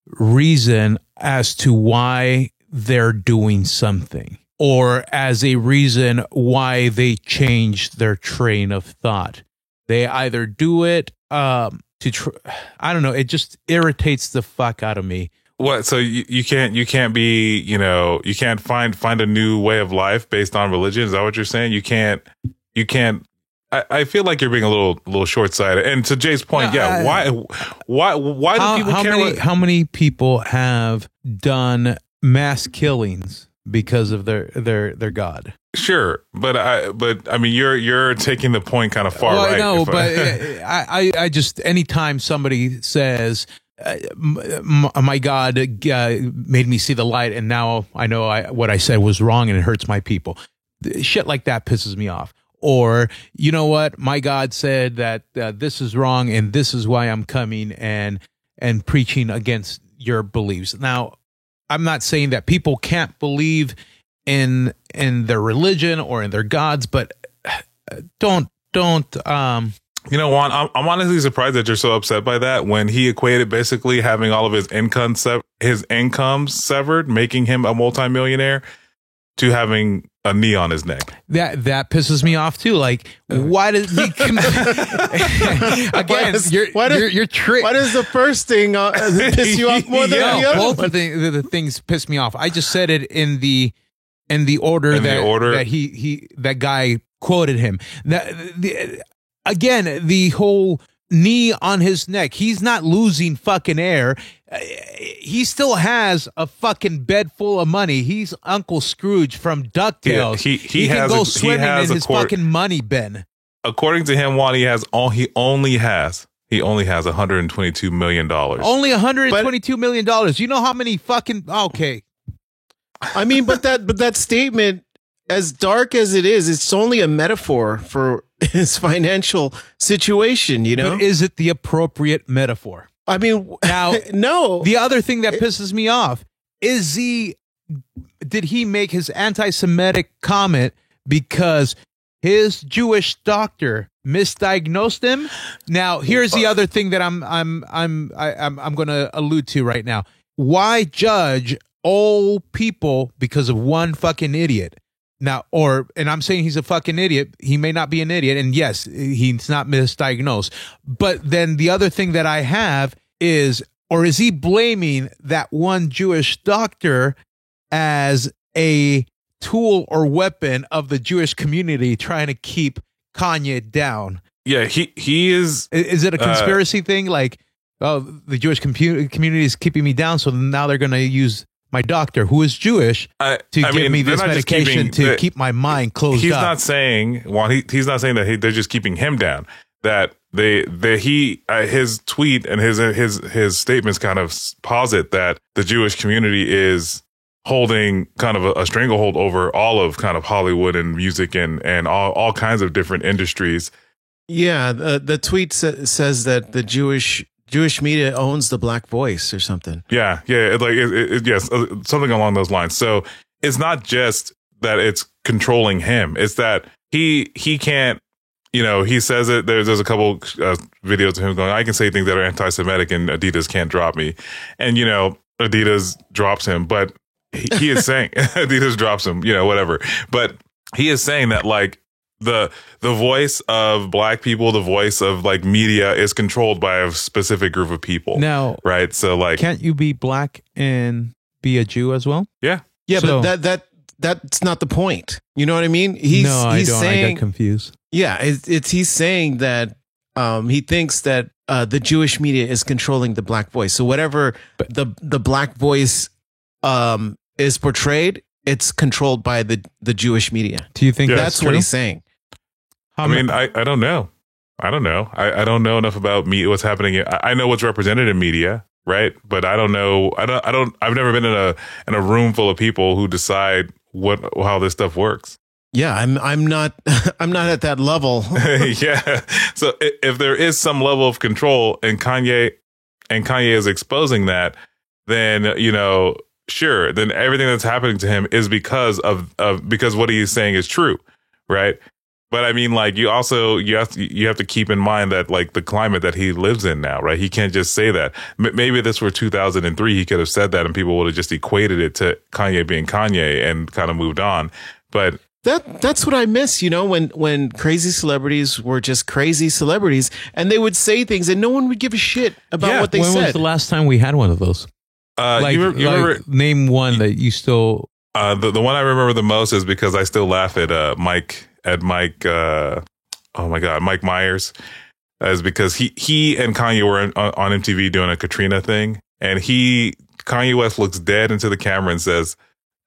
reason as to why they're doing something, or as a reason why they changed their train of thought. They either do it I don't know. It just irritates the fuck out of me. What? So you can't be, you can't find a new way of life based on religion. Is that what you're saying? You can't. I feel like you're being a little short-sighted. And to Jay's point, why do people care? How many people have done mass killings because of their God? Sure, but I mean, you're taking the point kind of far right. No, but I just, anytime somebody says, my God made me see the light, and now I know what I said was wrong and it hurts my people. Shit like that pisses me off. Or, you know what, my God said that this is wrong and this is why I'm coming and preaching against your beliefs. Now, I'm not saying that people can't believe in their religion or in their gods, but don't. You know, Juan, I'm honestly surprised that you're so upset by that when he equated basically having all of his income severed, making him a multimillionaire, to having a knee on his neck. That pisses me off too. Like, why does he again? You're tricked. Why does the first thing piss you off more than the other? Both of the things piss me off. I just said it in the order that he that guy quoted him. Again, the whole knee on his neck. He's not losing fucking air. He still has a fucking bed full of money. He's Uncle Scrooge from DuckTales. Yeah, he can has go swimming in his fucking money bin. According to him, Juan, he only has $122 million. Only $122 million. You know how many fucking okay. I mean, but that statement, as dark as it is, it's only a metaphor for his financial situation, you know? But is it the appropriate metaphor? I mean, Now, no. the other thing that pisses me off is did he make his anti-Semitic comment because his Jewish doctor misdiagnosed him? Now, here's the other thing that I'm going to allude to right now. Why judge all people because of one fucking idiot? Now, and I'm saying he's a fucking idiot. He may not be an idiot. And yes, he's not misdiagnosed. But then the other thing that I have is he blaming that one Jewish doctor as a tool or weapon of the Jewish community trying to keep Kanye down? Yeah, he is. Is it a conspiracy thing? Like, oh, the Jewish community is keeping me down, so now they're going to use my doctor, who is Jewish, to give me this medication to keep my mind closed up. He's not saying, he's not saying that they're just keeping him down. That his tweet and his statements kind of posit that the Jewish community is holding kind of a stranglehold over all of kind of Hollywood and music and all kinds of different industries. Yeah, the tweet says that the Jewish media owns the black voice or something. Yeah, yes, something along those lines. So it's not just that it's controlling him; it's that he can't. You know, he says it. There's a couple videos of him going, "I can say things that are anti-Semitic, and Adidas can't drop me." And you know, Adidas drops him, but he is saying Adidas drops him. You know, whatever. But he is saying that like the voice of black people, the voice of like media is controlled by a specific group of people. Now, right? So like, can't you be black and be a Jew as well? Yeah. So, but that's not the point. You know what I mean? He's saying, I got confused. Yeah, he's saying that he thinks that the Jewish media is controlling the black voice. So whatever the black voice is portrayed, it's controlled by the Jewish media. Do you think that's what he's saying? I mean, I don't know. I don't know. I don't know enough about what's happening. I know what's represented in media, right? But I don't know. I've never been in a room full of people who decide how this stuff works. Yeah, I'm not at that level. Yeah. So if there is some level of control and Kanye is exposing that, then, you know, sure, then everything that's happening to him is because what he's saying is true, right? But I mean, like, you have to keep in mind that like the climate that he lives in now, right? He can't just say that. Maybe if this were 2003, he could have said that and people would have just equated it to Kanye being Kanye and kind of moved on. But that's what I miss, you know, when crazy celebrities were just crazy celebrities and they would say things and no one would give a shit about what they said. When was the last time we had one of those? You remember, name one that you still. The one I remember the most is because I still laugh at Mike. Oh my God, Mike Myers, is because he and Kanye were on MTV doing a Katrina thing, and Kanye West looks dead into the camera and says,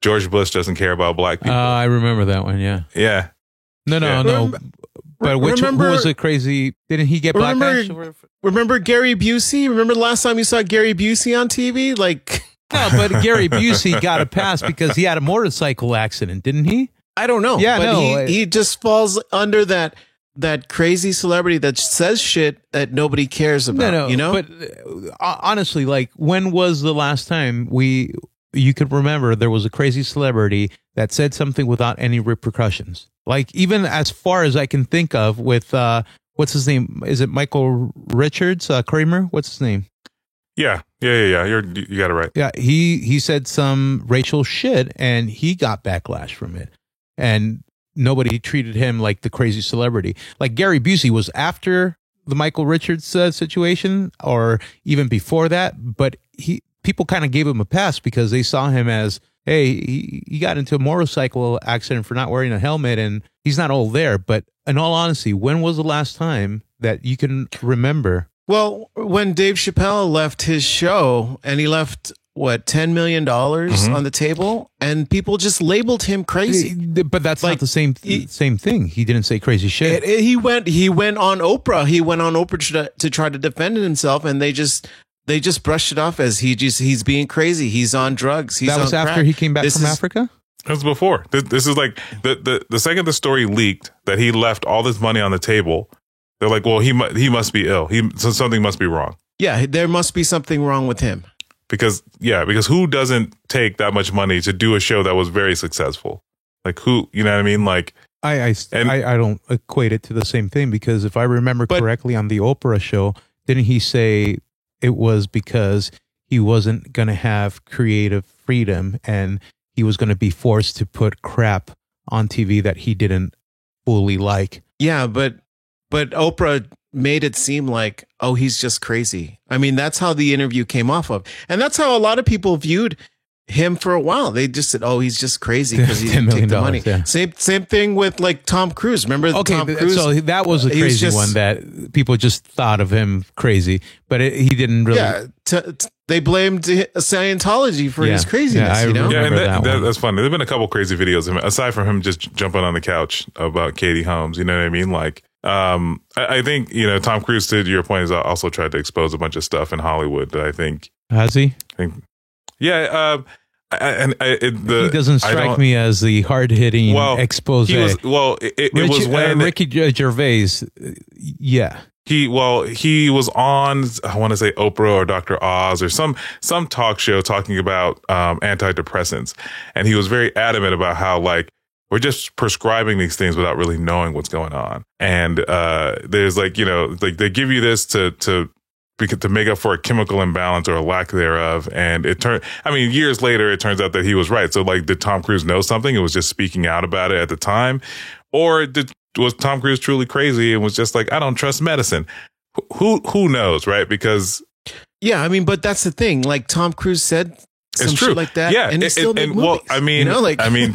"George Bush doesn't care about black people." I remember that one. Yeah. Yeah. No. But who was it crazy? Didn't he get backlash? Remember Gary Busey? Remember the last time you saw Gary Busey on TV? Like, no, but Gary Busey got a pass because he had a motorcycle accident, didn't he? I don't know. Yeah, but he just falls under that crazy celebrity that says shit that nobody cares about. No, you know. But honestly, like, when was the last time you could remember there was a crazy celebrity that said something without any repercussions? Like, even as far as I can think of with, what's his name? Is it Michael Richards, Kramer? What's his name? Yeah. You got it right. Yeah. He said some racial shit and he got backlash from it. And nobody treated him like the crazy celebrity. Like Gary Busey was after the Michael Richards situation or even before that. But people kind of gave him a pass because they saw him as, hey, he got into a motorcycle accident for not wearing a helmet and he's not all there. But in all honesty, when was the last time that you can remember? Well, when Dave Chappelle left his show and he left, $10 million on the table and people just labeled him crazy. But that's like, not the same thing. He didn't say crazy shit. He went on Oprah. He went on Oprah to try to defend himself and they just they just brushed it off as he's being crazy. He's on drugs. He's that was on after crack. he came back This from is- Africa? It was before. This is like the second the story leaked that he left all this money on the table. They're like, well, he must be ill. So something must be wrong. Yeah, there must be something wrong with him. Because who doesn't take that much money to do a show that was very successful? Like who, you know what I mean? Like I don't equate it to the same thing, because if I remember correctly on the Oprah show, didn't he say it was because he wasn't going to have creative freedom and he was going to be forced to put crap on TV that he didn't fully like? Yeah, but Oprah made it seem like, oh, he's just crazy. I mean, that's how the interview came off of. And that's how a lot of people viewed him for a while. They just said, oh, he's just crazy because he $10 didn't million, take the money. yeah. Same thing with like Tom Cruise. Remember Tom Cruise? So that was a He was crazy just- one that people just thought of him crazy, but he didn't really. Yeah, they blamed Scientology for his Yeah. craziness, Yeah, I you know? yeah, and remember that one. that's funny. There've been a couple crazy videos of him, aside from him just jumping on the couch about Katie Holmes. You know what I mean? Like, I think Tom Cruise, to your point, has also tried to expose a bunch of stuff in Hollywood that I think. Has he? Yeah. He doesn't strike me as the hard-hitting expose. It was when Ricky Gervais. Yeah. He was on, I want to say Oprah or Dr. Oz or some talk show talking about antidepressants, and he was very adamant about how like we're just prescribing these things without really knowing what's going on, and there's like like they give you this to make up for a chemical imbalance or a lack thereof, and years later it turns out that he was right. So like, did Tom Cruise know something and was just speaking out about it at the time, or was Tom Cruise truly crazy and was just like, I don't trust medicine? Who knows, right? Because yeah, I mean, but that's the thing. Like Tom Cruise said some it's true, shit like that, yeah. and he still made movies. Well, I mean,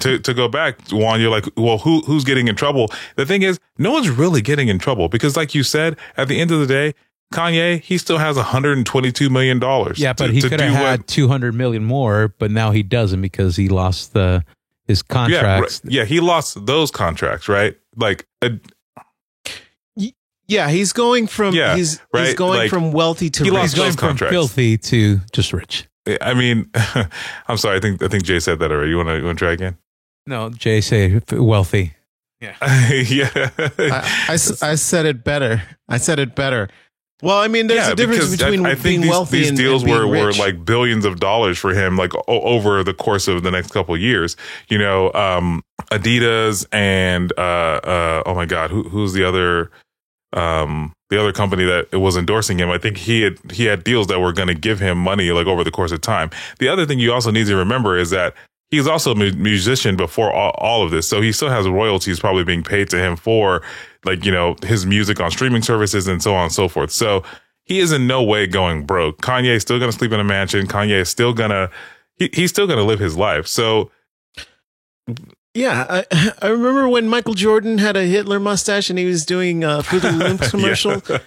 to go back, Juan, you're like, well, who's getting in trouble? The thing is, no one's really getting in trouble because, like you said, at the end of the day, Kanye, he still has $122 million. Yeah, but he could have had 200 million more, but now he doesn't because he lost his contracts. Yeah, he lost those contracts, right? Like, yeah, he's going from he's going like, from wealthy to he rich. lost He's going those from contracts. filthy to just rich. I mean, I'm sorry. I think Jay said that already. You want to try again? No, Jay say wealthy. Yeah. I said it better. Well, I mean, there's a difference between I think being wealthy these and deals being were rich. like billions of dollars for him, like over the course of the next couple of years. Adidas and oh my God, who's the other company that was endorsing him? I think he had deals that were going to give him money like over the course of time. The other thing you also need to remember is that he's also a musician before all of this. So he still has royalties probably being paid to him for like, his music on streaming services and so on and so forth. So he is in no way going broke. Kanye is still going to sleep in a mansion. Kanye is still going to, he's still going to live his life. So yeah, I remember when Michael Jordan had a Hitler mustache and he was doing a Fruit of the Loops commercial. Yeah.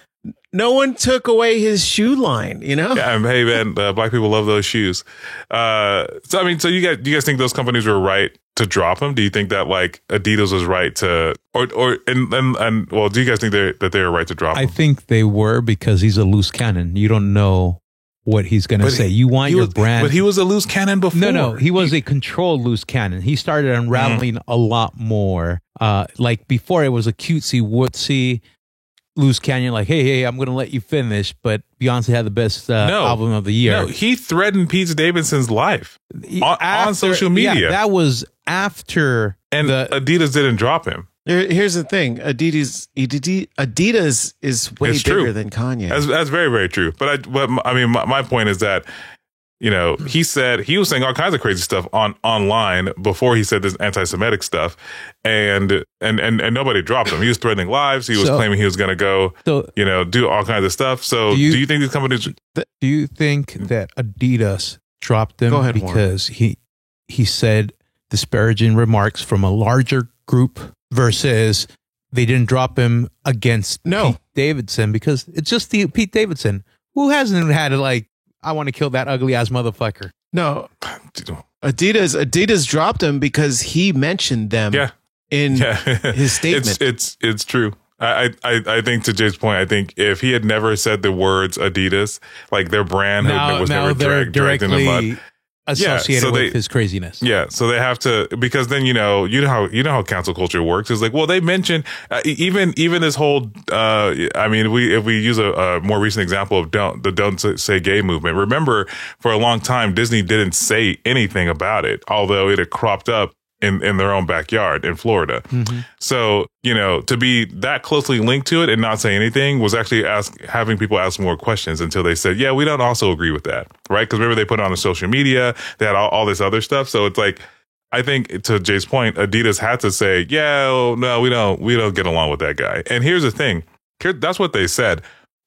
No one took away his shoe line, Yeah, hey man, black people love those shoes. So you guys think those companies were right to drop him? Do you think that like Adidas was right to, well, do you guys think that they were right to drop him? I think they were because he's a loose cannon. You don't know what he's going to say. You want your brand. But he was a loose cannon before. No, he was a controlled loose cannon. He started unraveling a lot more. Like before, it was a cutesy, wootsy loose cannon. Like, hey, I'm going to let you finish. But Beyonce had the best album of the year. No, he threatened Pete Davidson's life on social media. Yeah, that was after. And Adidas didn't drop him. Here's the thing: Adidas is way It's bigger true. than Kanye. That's very, very true. But my point is that he said he was saying all kinds of crazy stuff online before he said this anti-Semitic stuff, and nobody dropped him. He was threatening lives. He was claiming he was going to go, do all kinds of stuff. So do you think these companies? Do you think that Adidas dropped him Go ahead, because he said disparaging remarks from a larger group versus they didn't drop him against Pete Davidson because it's just Pete Davidson who hasn't had like, I want to kill that ugly ass motherfucker. No, Adidas dropped him because he mentioned them in his statement. It's true. I think to Jay's point, I think if he had never said the words Adidas, like their brand was never dragged in the mud. Associated with his craziness. Yeah, so they have to, because then you know how cancel culture works. It's like, well, they mentioned even this whole. I mean, if we use a more recent example of the Don't Say Gay movement. Remember, for a long time, Disney didn't say anything about it, although it had cropped up in their own backyard in Florida. Mm-hmm. So, you know, to be that closely linked to it and not say anything was actually having people ask more questions until they said, yeah, we don't also agree with that. Right. Because remember, they put it on the social media, they had all this other stuff. So it's like, I think to Jay's point, Adidas had to say, yeah, well, no, we don't get along with that guy. And here's the thing. That's what they said.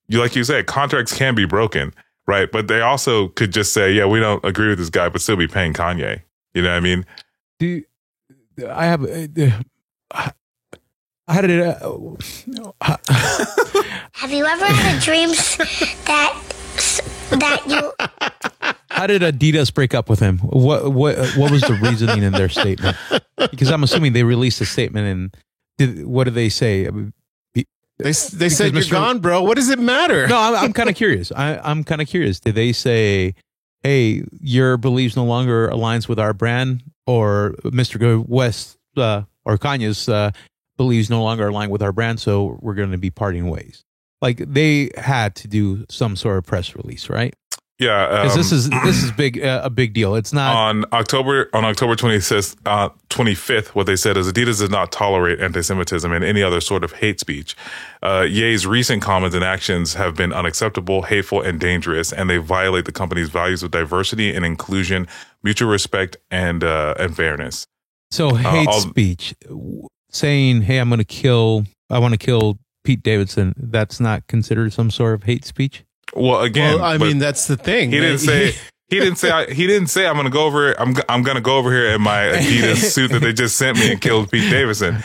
Like you said, contracts can be broken. Right. But they also could just say, yeah, we don't agree with this guy, but still be paying Kanye. You know what I mean? I had it. Have you ever had dreams that you? How did Adidas break up with him? What was the reasoning in their statement? Because I'm assuming they released a statement, and what did they say? They said you're gone, bro. What does it matter? No, I'm kind of curious. I'm kind of curious. Did they say, hey, your beliefs no longer aligns with our brand, or Mr. West or Kanye's beliefs no longer align with our brand, so we're going to be parting ways? Like, they had to do some sort of press release, right? Yeah, because this is big, a big deal. It's not on October 25th. What they said is Adidas does not tolerate anti-Semitism and any other sort of hate speech. Ye's recent comments and actions have been unacceptable, hateful, and dangerous, and they violate the company's values of diversity and inclusion, mutual respect, and fairness. So hate speech, saying, "Hey, I want to kill Pete Davidson," that's not considered some sort of hate speech. Well, again, I mean, that's the thing. He didn't say I'm going to go over. I'm going to go over here in my Adidas suit that they just sent me and killed Pete Davidson.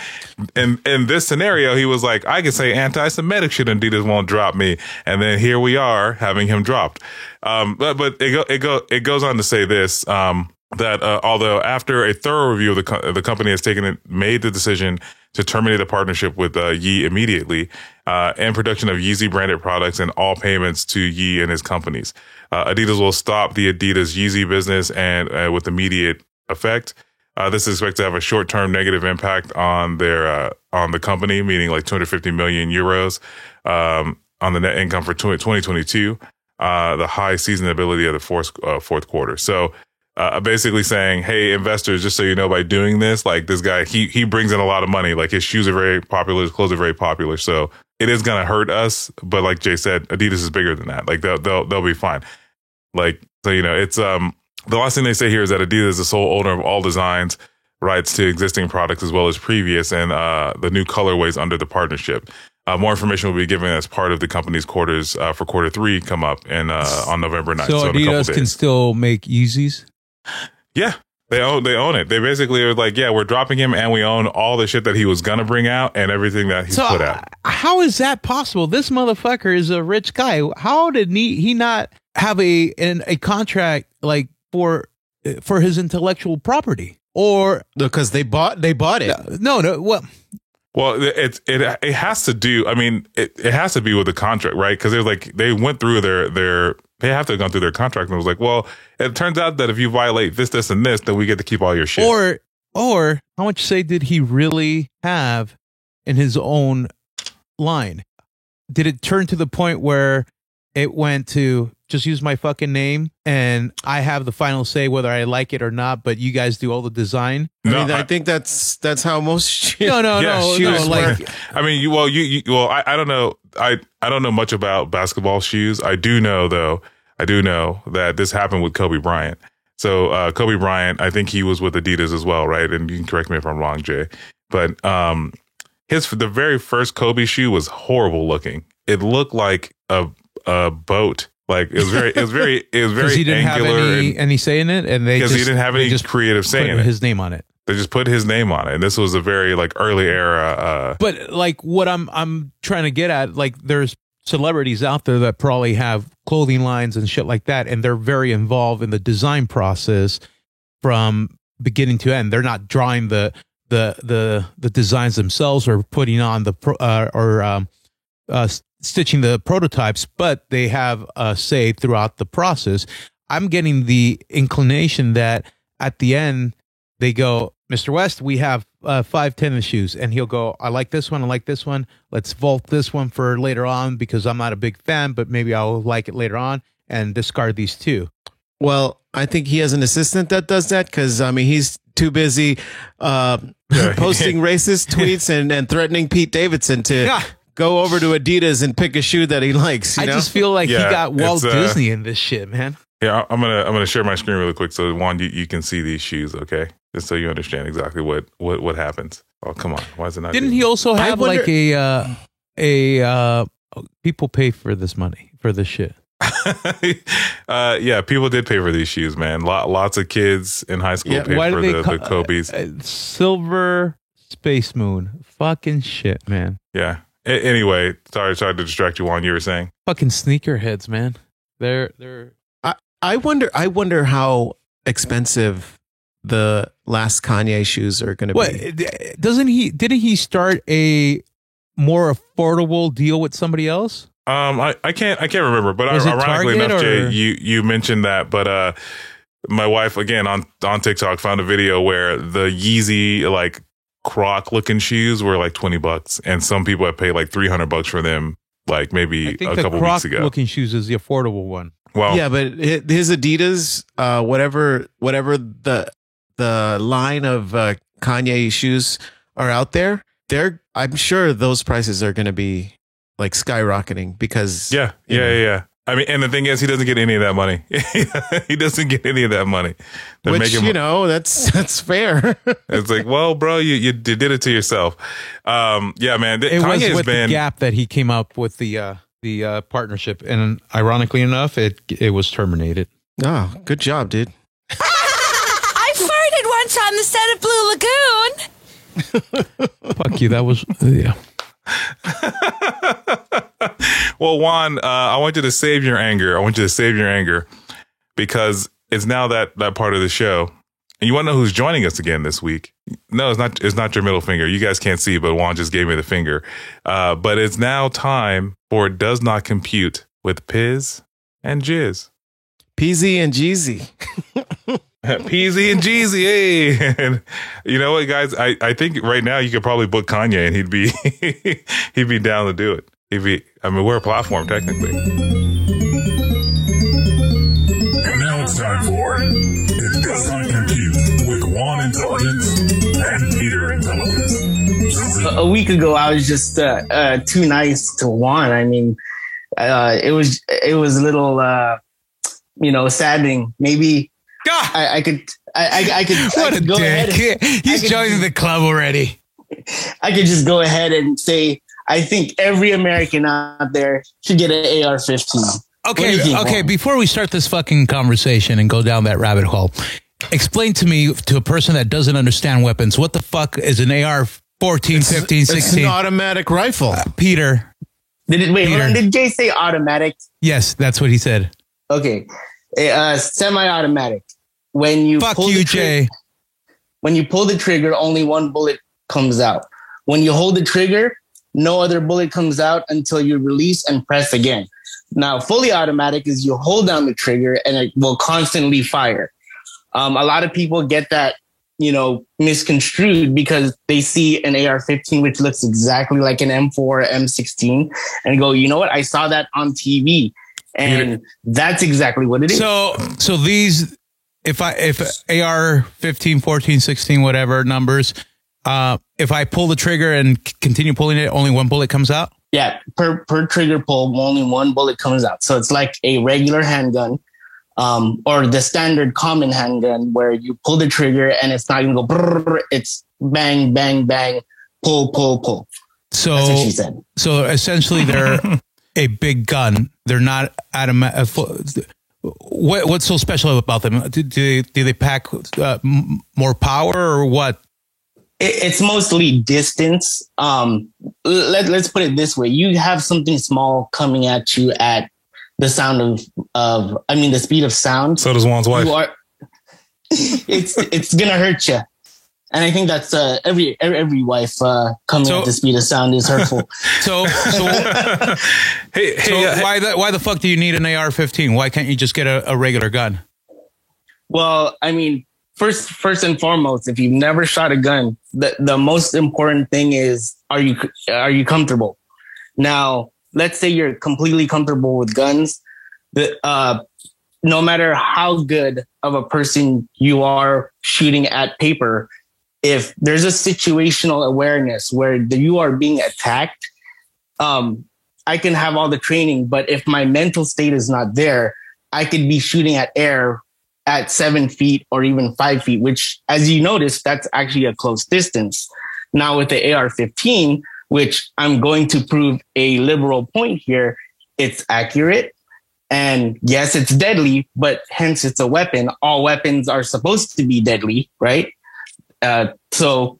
And in this scenario, he was like, I can say anti-Semitic shit and Adidas won't drop me. And then here we are having him dropped. But it goes on to say this, that although after a thorough review of the company has made the decision to terminate a partnership with Ye immediately, and production of Yeezy branded products and all payments to Ye and his companies. Adidas will stop the Adidas Yeezy business and with immediate effect. This is expected to have a short-term negative impact on the company, meaning like 250 million euros on the net income for 2022, the high seasonability of the fourth quarter. So basically saying, hey, investors, just so you know, by doing this, like this guy, he brings in a lot of money. Like his shoes are very popular, his clothes are very popular. So it is going to hurt us. But like Jay said, Adidas is bigger than that. Like they'll be fine. Like, so, you know, it's, the last thing they say here is that Adidas is the sole owner of all designs, rights to existing products as well as previous and the new colorways under the partnership. More information will be given as part of the company's quarters for quarter 3 come up on November 9th. So Adidas can still make Yeezys? Yeah, they own it. They basically are like, yeah, we're dropping him and we own all the shit that he was going to bring out and everything that he's put out. How is that possible? This motherfucker is a rich guy. How did he not have a contract like for his intellectual property? Or because they bought it. No. Well, it has to do. I mean, it has to be with the contract, right? Because they're like they went through they have to have gone through their contract and it was like, well, it turns out that if you violate this, and this, then we get to keep all your shit. Or how much say did he really have in his own line? Did it turn to the point where it went to just use my fucking name and I have the final say whether I like it or not, but you guys do all the design? I think that's how most shit. No. Like, I mean, I don't know. I don't know much about basketball shoes. I do know that this happened with Kobe Bryant. So Kobe Bryant, I think he was with Adidas as well, right? And you can correct me if I'm wrong, Jay. But the very first Kobe shoe was horrible looking. It looked like a boat. Like it was very he didn't angular. Have any say in it, and because he didn't have any creative say in it. His name on it. They just put his name on it, and this was a very like early era. But like what I'm trying to get at, like there's celebrities out there that probably have clothing lines and shit like that, and they're very involved in the design process from beginning to end. They're not drawing the the designs themselves or putting on the stitching the prototypes, but they have a say throughout the process. I'm getting the inclination that at the end they go, Mr. West, we have 5 tennis shoes, and he'll go, I like this one, I like this one. Let's vault this one for later on because I'm not a big fan, but maybe I'll like it later on, and discard these 2. Well, I think he has an assistant that does that because, I mean, he's too busy posting racist tweets and threatening Pete Davidson to go over to Adidas and pick a shoe that he likes. You know? Just feel like he got Walt Disney in this shit, man. Yeah, I'm gonna share my screen really quick so Juan, you can see these shoes, okay? Just so you understand exactly what happens. Oh, come on, why is it not? Didn't he also have like a people pay for this money for this shit? Yeah, people did pay for these shoes, man. Lots of kids in high school paid for the Kobe's. Silver Space Moon, fucking shit, man. Yeah. Anyway, sorry to distract you, Juan. You were saying fucking sneakerheads, man. They're. I wonder how expensive the last Kanye shoes are going to be. Didn't he start a more affordable deal with somebody else? I can't remember, but ironically enough, Jay, you mentioned that, but my wife again on TikTok found a video where the Yeezy like Croc looking shoes were like $20, and some people have paid like $300 for them, like maybe a couple weeks ago. Looking shoes is the affordable one. Well, yeah, but his Adidas, whatever the line of Kanye shoes are out there, I'm sure those prices are going to be like skyrocketing because yeah. I mean, and the thing is, he doesn't get any of that money. He doesn't get any of that money. Which, that's fair. It's like, well, bro, you did it to yourself. Yeah, man. It was with the Gap that he came up with the partnership, and ironically enough, it was terminated. Oh, good job, dude. I farted once on the set of Blue Lagoon. Fuck you. That was yeah. Well, Juan, I want you to save your anger. Because it's now that part of the show. And you want to know who's joining us again this week? No, it's not your middle finger. You guys can't see, but Juan just gave me the finger. But it's now time for It Does Not Compute with Piz and Jizz. Peasy and Jeezy. Peasy and Jeezy, hey. And you know what, guys? I think right now you could probably book Kanye and he'd be down to do it. We're a platform technically. And now it's time for It Does Not Compute with Juan Intelligence and Peter Intelligence. A week ago, I was just too nice to Juan. I mean, it was a little, saddening. Maybe I could go ahead. He's joining the club already. I could just go ahead and say, I think every American out there should get an AR-15. Okay. Before we start this fucking conversation and go down that rabbit hole, explain to me, to a person that doesn't understand weapons, what the fuck is an AR-14, 15, 16? It's an automatic rifle. Peter. Did Jay say automatic? Yes, that's what he said. Okay. Semi-automatic. When you fuck you, Jay. When you pull the trigger, only one bullet comes out. When you hold the trigger, no other bullet comes out until you release and press again. Now, fully automatic is you hold down the trigger and it will constantly fire. A lot of people get that, misconstrued because they see an AR-15, which looks exactly like an M4 or M16 and go, you know what? I saw that on TV. And that's exactly what it is. So these, if AR-15, 14, 16, whatever numbers, if I pull the trigger and continue pulling it, only one bullet comes out? Yeah, per trigger pull, only one bullet comes out. So it's like a regular handgun, or the standard common handgun where you pull the trigger and it's not going to go brrr, it's bang, bang, bang, pull, pull, pull. So that's what she said. So essentially they're a big gun. They're not automatic. What's so special about them? Do they pack more power or what? It's mostly distance. Let's put it this way. You have something small coming at you at the sound the speed of sound. So does Juan's wife. It's going to hurt you. And I think that's every wife coming at the speed of sound is hurtful. So why the fuck do you need an AR-15? Why can't you just get a regular gun? Well, I mean, first and foremost, if you've never shot a gun, the most important thing is, are you comfortable? Now, let's say you're completely comfortable with guns. No matter how good of a person you are shooting at paper, if there's a situational awareness where you are being attacked, I can have all the training, but if my mental state is not there, I could be shooting at air at 7 feet or even 5 feet, which, as you notice, that's actually a close distance. Now with the AR-15, which I'm going to prove a liberal point here, it's accurate. And yes, it's deadly, but hence it's a weapon. All weapons are supposed to be deadly, right? So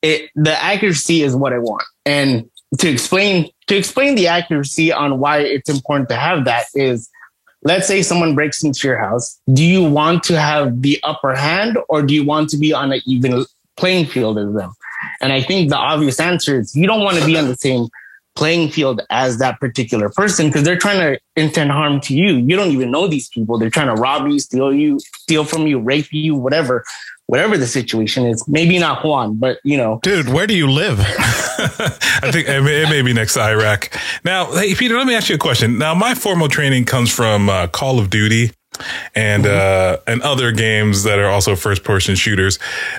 the accuracy is what I want. And to explain the accuracy on why it's important to have that is, let's say someone breaks into your house. Do you want to have the upper hand, or do you want to be on an even playing field as them? And I think the obvious answer is you don't want to be on the same playing field as that particular person, because they're trying to intend harm to you. You don't even know these people. They're trying to rob you, steal from you, rape you, whatever the situation is. Maybe not Juan, but you know. Dude, where do you live? I think it may be next to Iraq. Now, hey, Peter, let me ask you a question. Now, my formal training comes from Call of Duty and other games that are also first person shooters.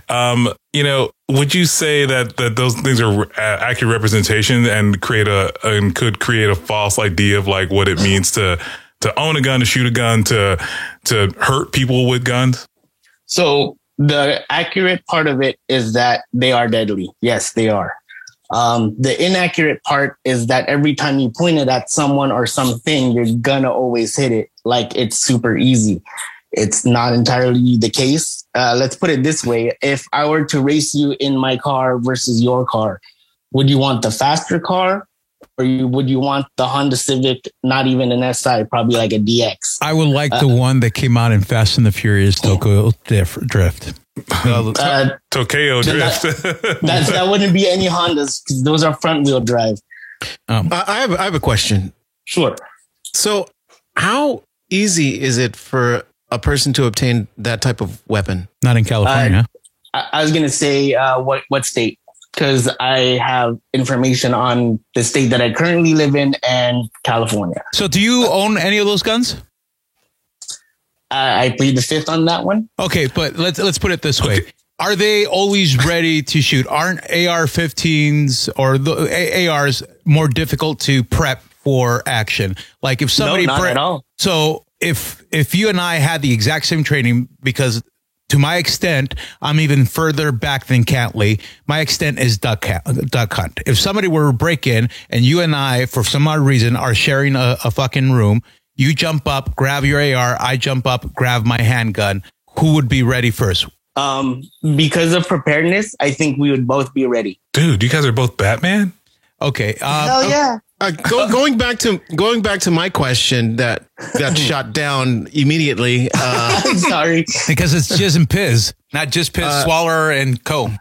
Would you say that those things are accurate representation and could create a false idea of like what it means to own a gun, to shoot a gun, to hurt people with guns? So the accurate part of it is that they are deadly. Yes, they are. The inaccurate part is that every time you point it at someone or something, you're gonna always hit it. Like it's super easy. It's not entirely the case. Let's put it this way. If I were to race you in my car versus your car, would you want the faster car, or would you want the Honda Civic, not even an SI, probably like a DX? I would like the one that came out in Fast and the Furious, Tokyo Drift. Tokyo Drift. That wouldn't be any Hondas, because those are front wheel drive. I have a question. Sure. So how easy is it for a person to obtain that type of weapon? Not in California. I was going to say what state, because I have information on the state that I currently live in and California. So do you own any of those guns? I plead the fifth on that one. Okay, but let's put it this way. Are they always ready to shoot? Aren't AR-15s or the ARs more difficult to prep for action? Like if somebody... No, not at all. So if you and I had the exact same training, because to my extent, I'm even further back than Cantley. My extent is duck hunt. If somebody were to break in and you and I, for some odd reason, are sharing a fucking room, you jump up, grab your AR, I jump up, grab my handgun. Who would be ready first? Because of preparedness, I think we would both be ready. Dude, you guys are both Batman? Okay. Hell yeah. Going back to my question that got shot down immediately. I'm sorry. Because it's jizz and piz, not just piz, swaller, and comb.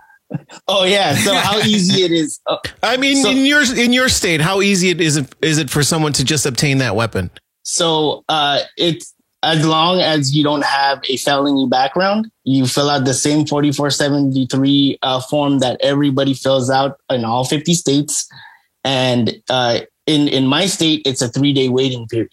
Oh yeah. So how easy it is. I mean, in your state, how easy is it for someone to just obtain that weapon? So it's, as long as you don't have a felony background, you fill out the same 4473 form that everybody fills out in all 50 states. And in my state, it's a 3-day waiting period.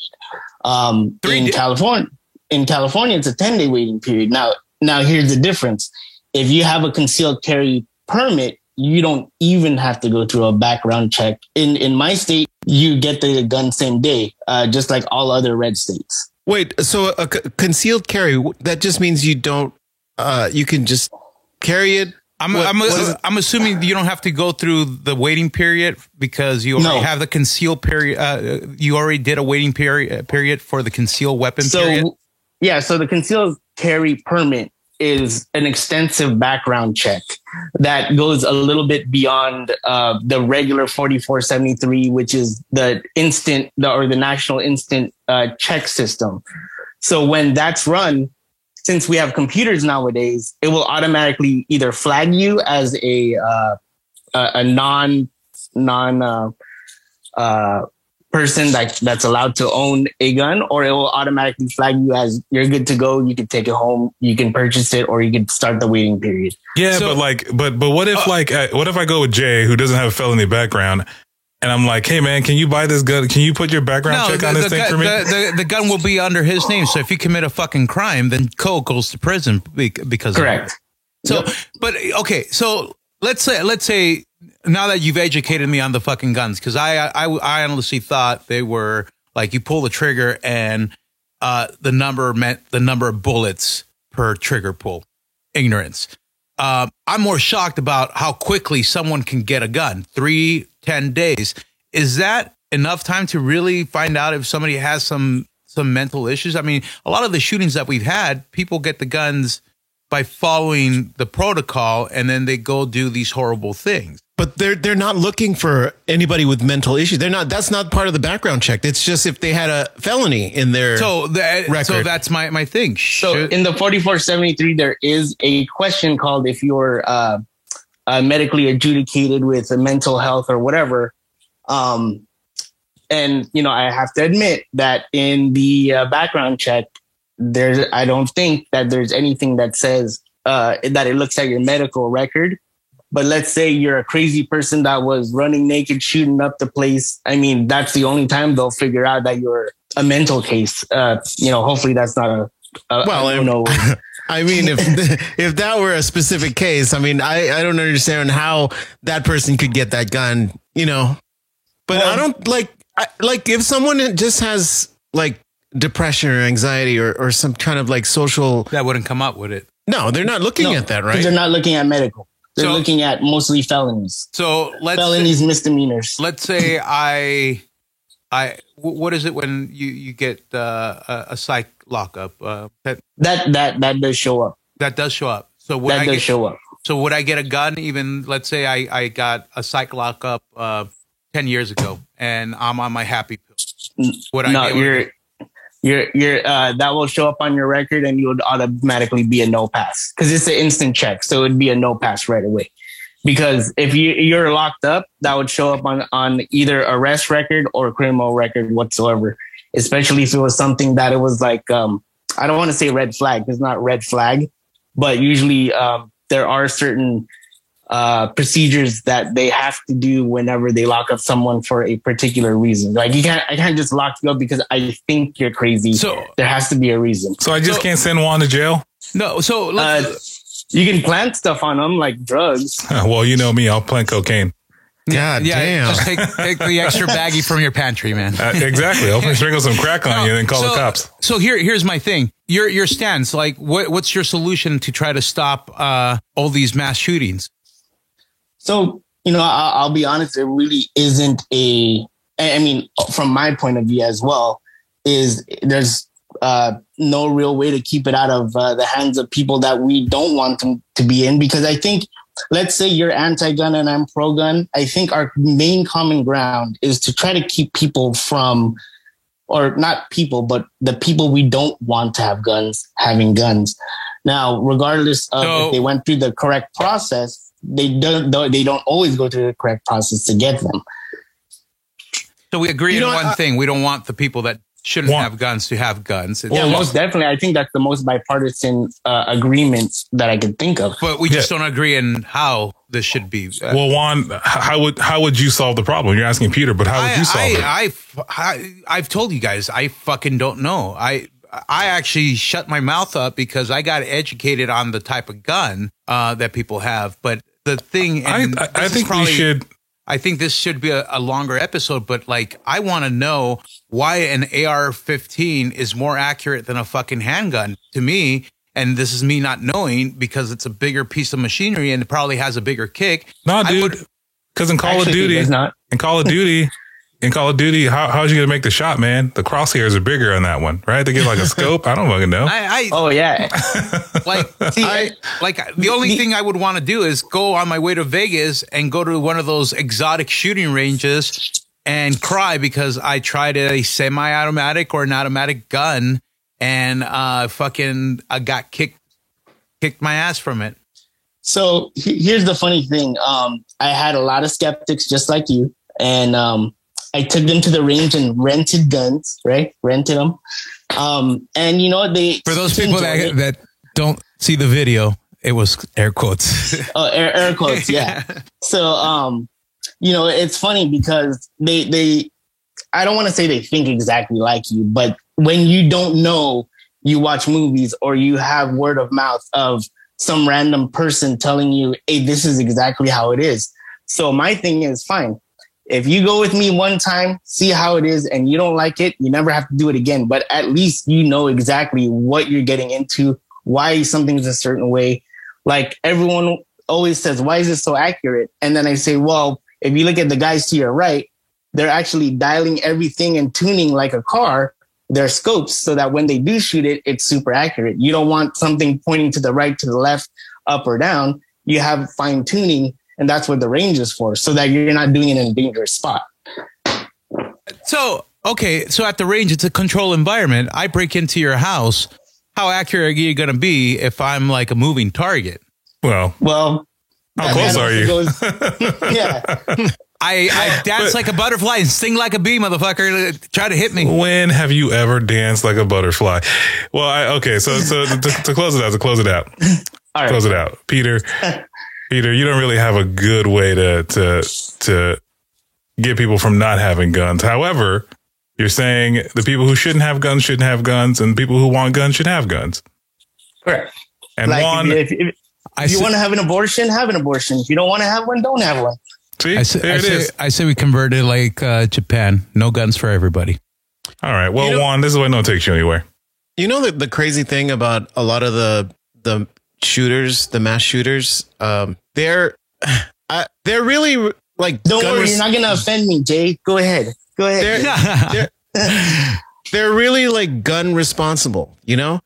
In California, it's a 10-day waiting period. Now here's the difference. If you have a concealed carry permit, you don't even have to go through a background check. In my state, you get the gun same day, just like all other red states. Wait, so a concealed carry, that just means you don't, you can just carry it? I'm assuming you don't have to go through the waiting period because you already have the concealed period. You already did a waiting period for the concealed weapon period. Yeah. So the concealed carry permit is an extensive background check that goes a little bit beyond the regular 4473, which is the national instant check system. So when that's run, since we have computers nowadays, it will automatically either flag you as a non person that's allowed to own a gun, or it will automatically flag you as you're good to go. You can take it home, you can purchase it, or you can start the waiting period. Yeah, So- but what if what if I go with Jay, who doesn't have a felony background, and I'm like, hey man, can you buy this gun? Can you put your background check on this thing for me? The gun will be under his name. So if you commit a fucking crime, then Cole goes to prison because Correct. of that. So, but okay, so let's say now that you've educated me on the fucking guns, because I honestly thought they were like you pull the trigger and the number meant the number of bullets per trigger pull. Ignorance. I'm more shocked about how quickly someone can get a gun. 3-10 days. Is that enough time to really find out if somebody has some mental issues? I mean, a lot of the shootings that we've had, people get the guns by following the protocol, and then they go do these horrible things. But they're not looking for anybody with mental issues. They're not. That's not part of the background check. It's just if they had a felony in their So record. that's my thing. So in the 4473, there is a question called if you're medically adjudicated with a mental health or whatever. And, I have to admit that in the background check, I don't think that there's anything that says that it looks at your medical record. But let's say you're a crazy person that was running naked, shooting up the place. I mean, that's the only time they'll figure out that you're a mental case. Hopefully that's not I mean, if that were a specific case, I mean, I don't understand how that person could get that gun, But I don't like if someone just has like depression or anxiety or some kind of like social. that wouldn't come up with it. No, they're not looking at that, right? Because they're not looking at medical. They're So- looking at mostly felonies. So Felonies, misdemeanors. let's say what is it when you get a psych lockup? That That does show up. does show up. So would That does show up. So would I get a gun? Even let's say I got a psych lockup 10 years ago, and I'm on my happy pill. Would I? No, be able to- you're that will show up on your record, and you would automatically be a no pass because it's an instant check, so it'd be a no pass right away. Because if you're locked up, that would show up on either arrest record or criminal record whatsoever. Especially if it was something that it was like I don't want to say red flag. It's not red flag, but usually there are certain procedures that they have to do whenever they lock up someone for a particular reason. Like I can't just lock you up because I think you're crazy. So- there has to be a reason. So I just can't send Juan to jail? No. So You can plant stuff on them like drugs. Well, you know me, I'll plant cocaine. God damn. just take the extra baggie from your pantry, man. Exactly. I'll sprinkle some crack on you and then call the cops. So here's my thing. Your stance, like what's your solution to try to stop all these mass shootings? So, I'll be honest, there really isn't I mean, from my point of view as well, there's no real way to keep it out of the hands of people that we don't want them to be in. Because I think, let's say you're anti-gun and I'm pro-gun. I think our main common ground is to try to keep people from, or not people, but the people we don't want to have guns, having guns. Now, regardless of if they went through the correct process, they don't always go through the correct process to get them. So we agree on one thing. We don't want the people that shouldn't have guns to have guns. Yeah, most definitely. I think that's the most bipartisan agreement that I could think of. But we just don't agree on how this should be. Well, Juan, how would you solve the problem? You're asking Peter, but how would you solve it? I've told you guys, I fucking don't know. I actually shut my mouth up because I got educated on the type of gun that people have. But the thing, and I think we should. I think this should be a longer episode, but like, I want to know why an AR-15 is more accurate than a fucking handgun to me. And this is me not knowing because it's a bigger piece of machinery and it probably has a bigger kick. No, dude, because in Call of Duty, how's you gonna make the shot, man? The crosshairs are bigger on that one, right? They get like a scope. I don't fucking know. Oh yeah. The only thing I would want to do is go on my way to Vegas and go to one of those exotic shooting ranges and cry because I tried a semi-automatic or an automatic gun and fucking got kicked my ass from it. So here's the funny thing. I had a lot of skeptics just like you, and I took them to the range and rented guns, right? Rented them. And you know what? For those people that don't see the video, it was air quotes. Oh, air quotes, yeah. So, you know, it's funny because they I don't want to say they think exactly like you, but when you don't know, you watch movies or you have word of mouth of some random person telling you, hey, this is exactly how it is. So my thing is, fine. If you go with me one time, see how it is, and you don't like it, you never have to do it again. But at least you know exactly what you're getting into, why something's a certain way. Like everyone always says, why is this so accurate? And then I say, well, if you look at the guys to your right, they're actually dialing everything and tuning like a car, their scopes, so that when they do shoot it, it's super accurate. You don't want something pointing to the right, to the left, up or down. You have fine tuning. And that's what the range is for, so that you're not doing it in a dangerous spot. So, okay. So at the range, it's a controlled environment. I break into your house. How accurate are you going to be if I'm like a moving target? Well, how close are you? Yeah. I dance like a butterfly and sting like a bee, motherfucker. Try to hit me. When have you ever danced like a butterfly? Well, so to close it out, All right. close it out. Peter, you don't really have a good way to get people from not having guns. However, you're saying the people who shouldn't have guns shouldn't have guns, and people who want guns should have guns. Correct. And like Juan, if you want to have an abortion, have an abortion. If you don't want to have one, don't have one. see, I say we converted like Japan. No guns for everybody. All right. Well, Juan, this is why no one takes you anywhere. You know the crazy thing about a lot of the shooters, the mass shooters, they're really like. Don't worry, you're not gonna offend me, Jay. Go ahead. They're really like gun responsible. You know.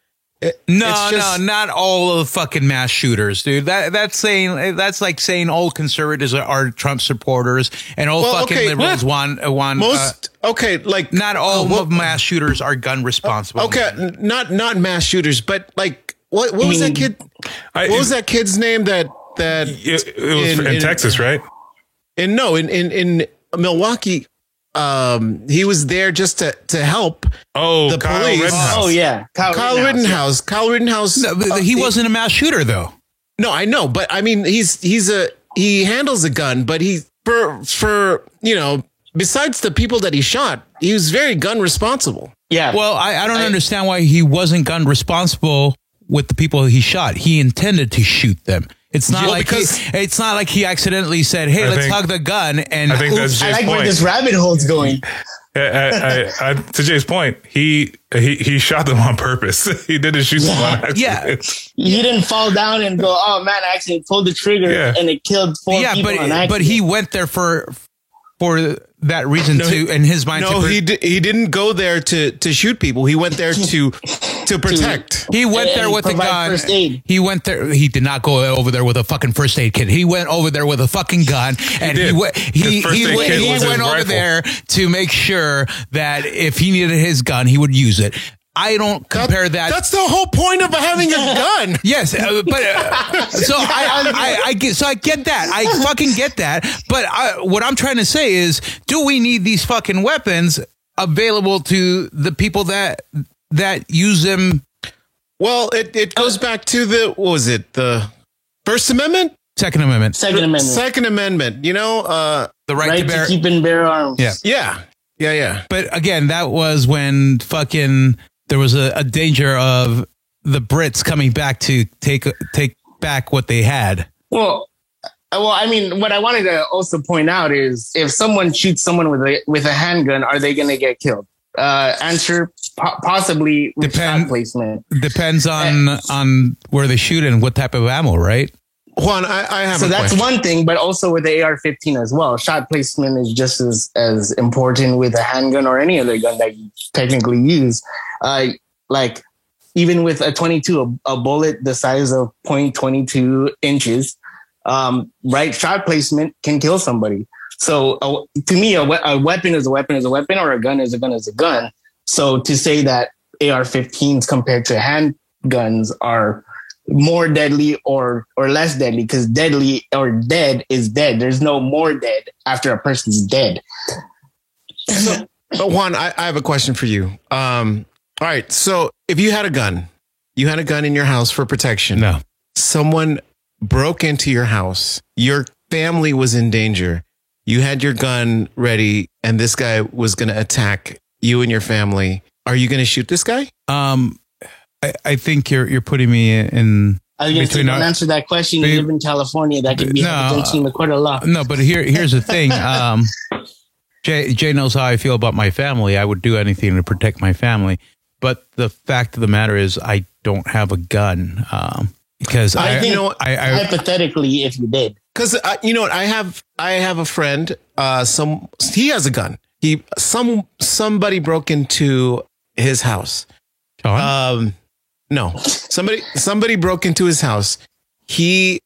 No, not all of the fucking mass shooters, dude. That's like saying all conservatives are Trump supporters and all fucking liberals want most. Like not all of mass shooters are gun responsible. Okay, not mass shooters, but like what was that kid? What was that kid's name? That it was in Texas, right? In Milwaukee. He was there just to help the Kyle police. Rittenhouse. Oh yeah, Kyle Rittenhouse. Kyle Rittenhouse. No, he wasn't a mass shooter though. No, I know, but I mean, he handles a gun, but he for besides the people that he shot, he was very gun responsible. Yeah. Well, I don't understand why he wasn't gun responsible with the people he shot. He intended to shoot them. It's not like he accidentally said, "Hey, let's hug the gun." And I think that's Jay's I like point. where this rabbit hole's going. To Jay's point, he shot them on purpose. He didn't shoot them on accident. Yeah. He didn't fall down and go, "Oh man, I actually pulled the trigger and it killed 4 people on accident." But he went there for that reason in his mind. No, he didn't go there to shoot people. He went there to protect. He went there with a gun. First aid. He went there. He did not go over there with a fucking first aid kit. He went over there with a fucking gun, and he went over there to make sure that if he needed his gun, he would use it. I don't compare that. That's the whole point of having a gun. Yes, but so I get that. I fucking get that. But what I'm trying to say is, do we need these fucking weapons available to the people that use them? Well, it goes back to the First Amendment? Second Amendment. Second Amendment. You know, the right to keep and bear arms. Yeah. But again, that was when fucking there was a danger of the Brits coming back to take back what they had. Well, I mean, what I wanted to also point out is if someone shoots someone with a handgun, are they going to get killed? Answer possibly with shot placement. Depends on where they shoot and what type of ammo, right? Juan, I have. So that's one thing, but also with the AR-15 as well. Shot placement is just as important with a handgun or any other gun that you technically use. Like even with a 22, a bullet the size of 0.22 inches, right shot placement can kill somebody. So to me, a weapon is a weapon is a weapon, or a gun is a gun is a gun. So to say that AR-15s compared to handguns are more deadly or less deadly, because deadly or dead is dead. There's no more dead after a person's dead. But Juan, I have a question for you. All right. So if you had a gun in your house for protection. No. Someone broke into your house. Your family was in danger. You had your gun ready and this guy was going to attack you and your family. Are you going to shoot this guy? I think you're putting me in. I was going to say, don't answer that question. You live in California. That could be against in the court of law. No, but here's the thing. Jay knows how I feel about my family. I would do anything to protect my family. But the fact of the matter is, I don't have a gun because hypothetically, if you did, because you know what, I have a friend. He has a gun. Somebody broke into his house. No, somebody broke into his house. He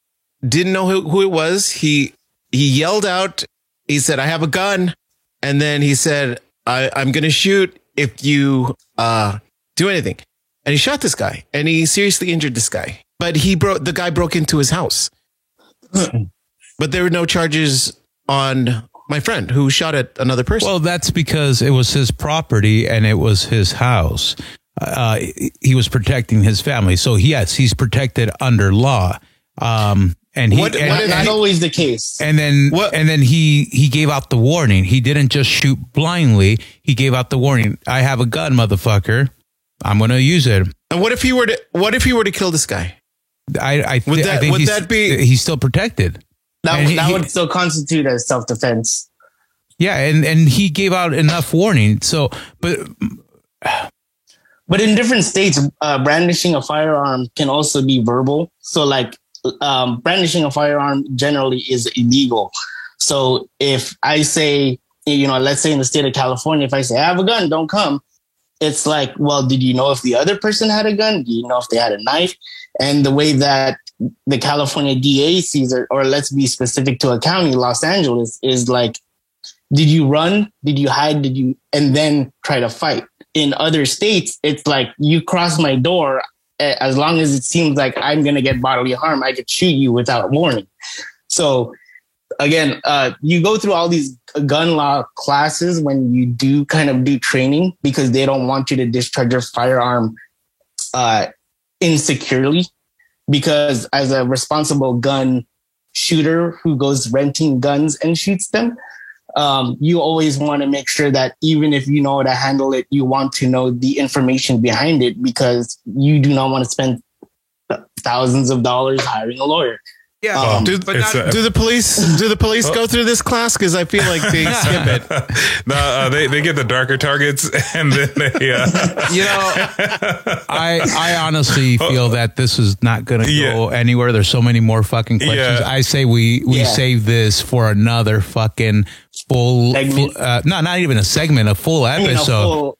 didn't know who it was. He yelled out. He said, "I have a gun," and then he said, "I'm going to shoot if you do anything." And he shot this guy, and he seriously injured this guy. But the guy broke into his house. But there were no charges on my friend who shot at another person. Well, that's because it was his property and it was his house. He was protecting his family. So yes, he's protected under law. And not always the case. And then he gave out the warning. He didn't just shoot blindly. He gave out the warning. I have a gun, motherfucker. I'm going to use it. And what if he were to kill this guy? I think he's still protected. That would still constitute as self-defense. Yeah, and he gave out enough warning. So, but in different states, brandishing a firearm can also be verbal. So, like, brandishing a firearm generally is illegal. So, if I say, let's say in the state of California, if I say I have a gun, don't come. It's like, well, did you know if the other person had a gun? Do you know if they had a knife? And the way that the California DA sees it, or let's be specific to a county, Los Angeles, is like, did you run? Did you hide? And then try to fight? In other states, it's like, you cross my door, as long as it seems like I'm going to get bodily harm, I could shoot you without warning. So again, you go through all these gun law classes when you do training, because they don't want you to discharge your firearm insecurely, because as a responsible gun shooter who goes renting guns and shoots them, you always want to make sure that even if you know how to handle it, you want to know the information behind it, because you do not want to spend thousands of dollars hiring a lawyer. Yeah. Do the police go through this class? Because I feel like they skip it. No, they get the darker targets, and then they. I honestly feel that this is not going to go anywhere. There's so many more fucking questions. I say we save this for another fucking full, not even a segment, a full episode.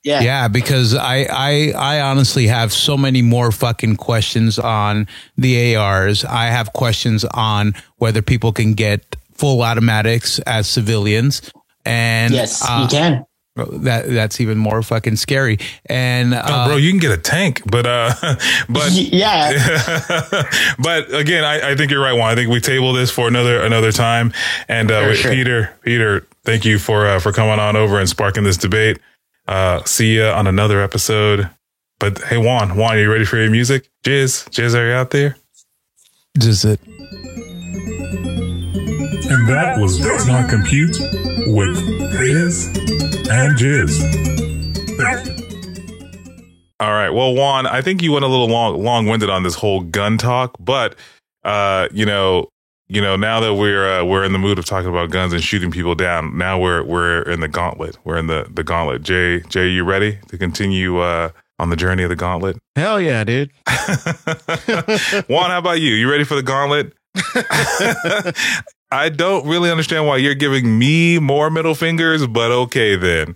Because I honestly have so many more fucking questions on the ARs. I have questions on whether people can get full automatics as civilians, and yes, you can. That's even more fucking scary. And bro, you can get a tank, but yeah. But again, I think you're right, Juan. I think we table this for another time. And sure. Peter, thank you for coming on over and sparking this debate. See ya on another episode. But hey, Juan, are you ready for your music? Jizz, are you out there? Just it. And that was Does Not Compute with Riz and Jizz. All right. Well, Juan, I think you went a little long-winded on this whole gun talk, but now that we're in the mood of talking about guns and shooting people down, now we're in the gauntlet. We're in the gauntlet. Jay, you ready to continue on the journey of the gauntlet? Hell yeah, dude. Juan, how about you? You ready for the gauntlet? I don't really understand why you're giving me more middle fingers, but okay then.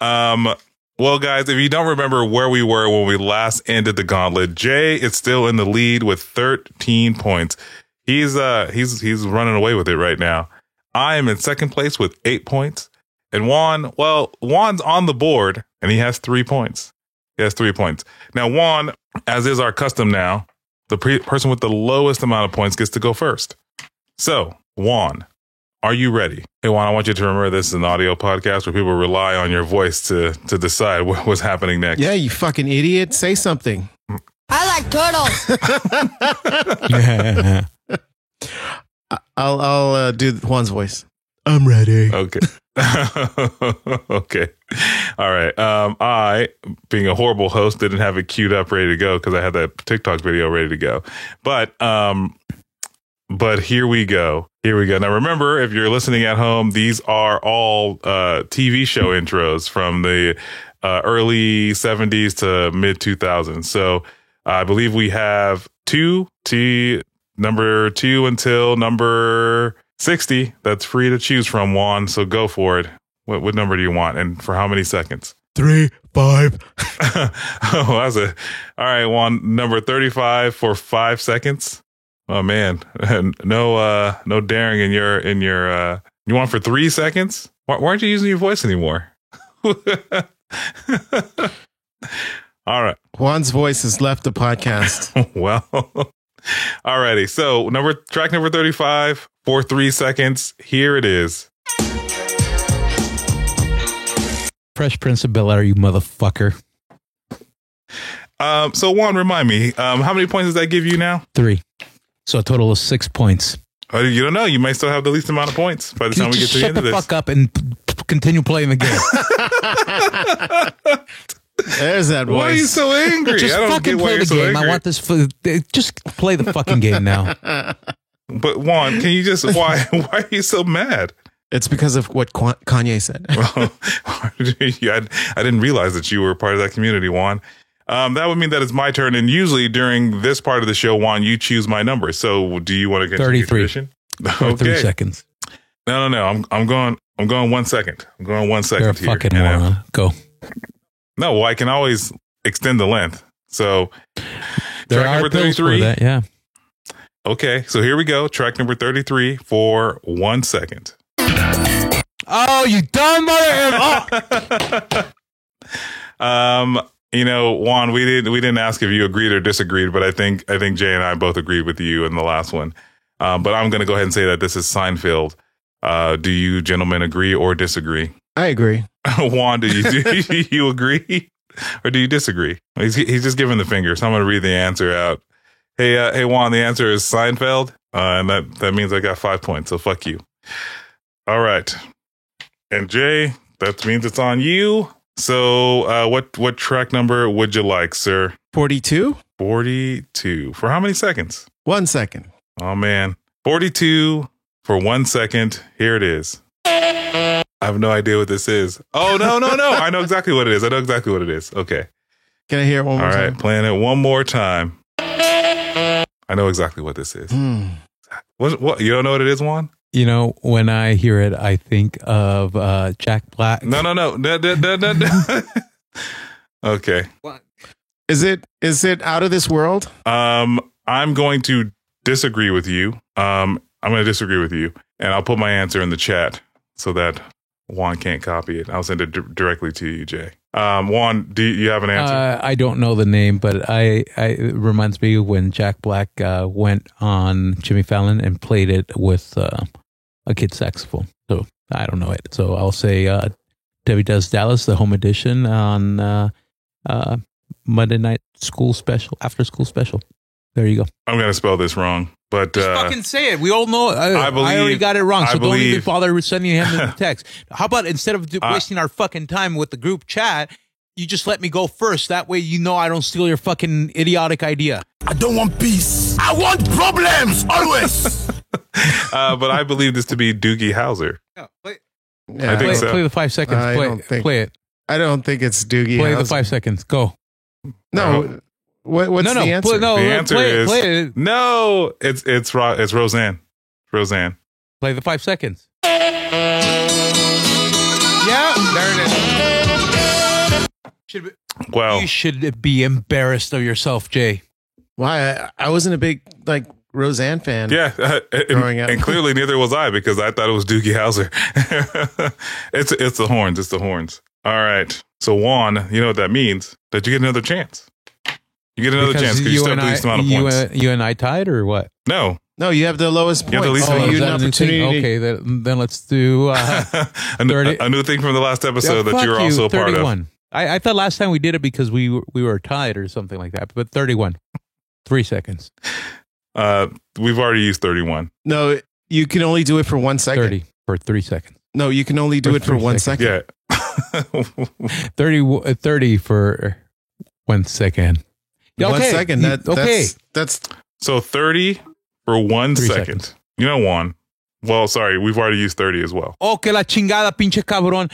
Well, guys, if you don't remember where we were when we last ended the gauntlet, Jay is still in the lead with 13 points. He's running away with it right now. I am in second place with 8 points. And Juan's on the board and he has 3 points. He has 3 points. Now, Juan, as is our custom now, the person with the lowest amount of points gets to go first. So, Juan, are you ready? Hey, Juan, I want you to remember this is an audio podcast where people rely on your voice to decide what's happening next. Yeah, you fucking idiot. Say something. I like turtles. I'll do Juan's voice. I'm ready. Okay. Okay. All right. I, being a horrible host, didn't have it queued up ready to go because I had that TikTok video ready to go. But here we go. Here we go. Now, remember, if you're listening at home, these are all TV show intros from the early 70s to mid 2000s. So I believe we have number 2 until number 60. That's free to choose from, Juan. So go for it. What number do you want, and for how many seconds? 3, 5. Oh, that's it. All right, Juan. Number 35 for 5 seconds. Oh man, no daring in your. You want for 3 seconds? Why aren't you using your voice anymore? All right. Juan's voice has left the podcast. Well, alrighty. So track number 35 for 3 seconds. Here it is. Fresh Prince of Bel-Air, you motherfucker. So Juan, remind me, how many points does that give you now? 3. So a total of 6 points. Oh, you don't know. You may still have the least amount of points by the time we get to the end of this. Shut the fuck up and continue playing the game. There's that voice. Why are you so angry? Just I don't fucking get why play you're the so game. angry. I want this. Just play the fucking game now. But Juan, can you just why are you so mad? It's because of what Kanye said. Well, I didn't realize that you were part of that community, Juan. That would mean that it's my turn, and usually during this part of the show, Juan, you choose my number. So, do you want to continue 33. tradition? For 3 seconds. No. I'm going 1 second. I'm going 1 second You're a here. fucking moron. Go. No, well, I can always extend the length. So, There track are number pills for 33. that, yeah. Okay, so here we go. Track number 33 for 1 second. Oh, you dumb mother! Juan, we didn't ask if you agreed or disagreed, but I think Jay and I both agreed with you in the last one. But I'm going to go ahead and say that this is Seinfeld. Do you gentlemen agree or disagree? I agree. Juan, do you agree or do you disagree? He's just giving the finger, so I'm going to read the answer out. Hey, Juan, the answer is Seinfeld, and that means I got 5 points. So fuck you. All right, and Jay, that means it's on you. So, what track number would you like, sir? 42? 42. For how many seconds? 1 second. Oh man, 42 for 1 second. Here it is. I have no idea what this is. Oh no! I know exactly what it is. Okay. Can I hear it one more All time? right, playing it one more time. I know exactly what this is. What? You don't know what it is, Juan? You know, when I hear it, I think of Jack Black. No. Okay. Is it out of this world? I'm going to disagree with you. I'm going to disagree with you, and I'll put my answer in the chat so that Juan can't copy it. I'll send it directly to you, Jay. Juan, do you have an answer? I don't know the name, but it reminds me when Jack Black went on Jimmy Fallon and played it with a kid saxophone. So I don't know it. So I'll say Debbie Does Dallas, the home edition on Monday night after school special. There you go. I'm going to spell this wrong, but just fucking say it. We all know. I already got it wrong, so don't even bother sending him the text. How about instead of wasting our fucking time with the group chat, you just let me go first. That way, you know I don't steal your fucking idiotic idea. I don't want peace. I want problems always. But I believe this to be Doogie Howser. Yeah, I think so. Play the 5 seconds. Play it. I don't think it's Doogie. Play Howser. the 5 seconds. Go. No. What's the answer? The answer is play it. No. It's Roseanne. Roseanne. Play the 5 seconds. Yeah, there it is. You should be embarrassed of yourself, Jay. Why? I wasn't a big Roseanne fan. Yeah, growing up. And clearly neither was I because I thought it was Doogie Howser. It's the horns. It's the horns. All right. So Juan, you know what that means? That you get another chance. You get another chance because you still have the least amount of points. You and I tied or what? No. No, you have the lowest You have points. the least So amount you of have an opportunity. Okay, then let's do a new thing from the last episode that you were also a part of. 31. I thought last time we did it because we were tied or something like that. But 31. 3 seconds. We've already used 31. No, you can only do it for 1 second. 30 for 3 seconds. No, you can only do it for 1 second. Yeah. 30 for 1 second. Yeah, 1 second. That's So 30 for 1 3 second. seconds. You know, Juan. Well, sorry, we've already used 30 as well. Oh, que la chingada, pinche cabrón.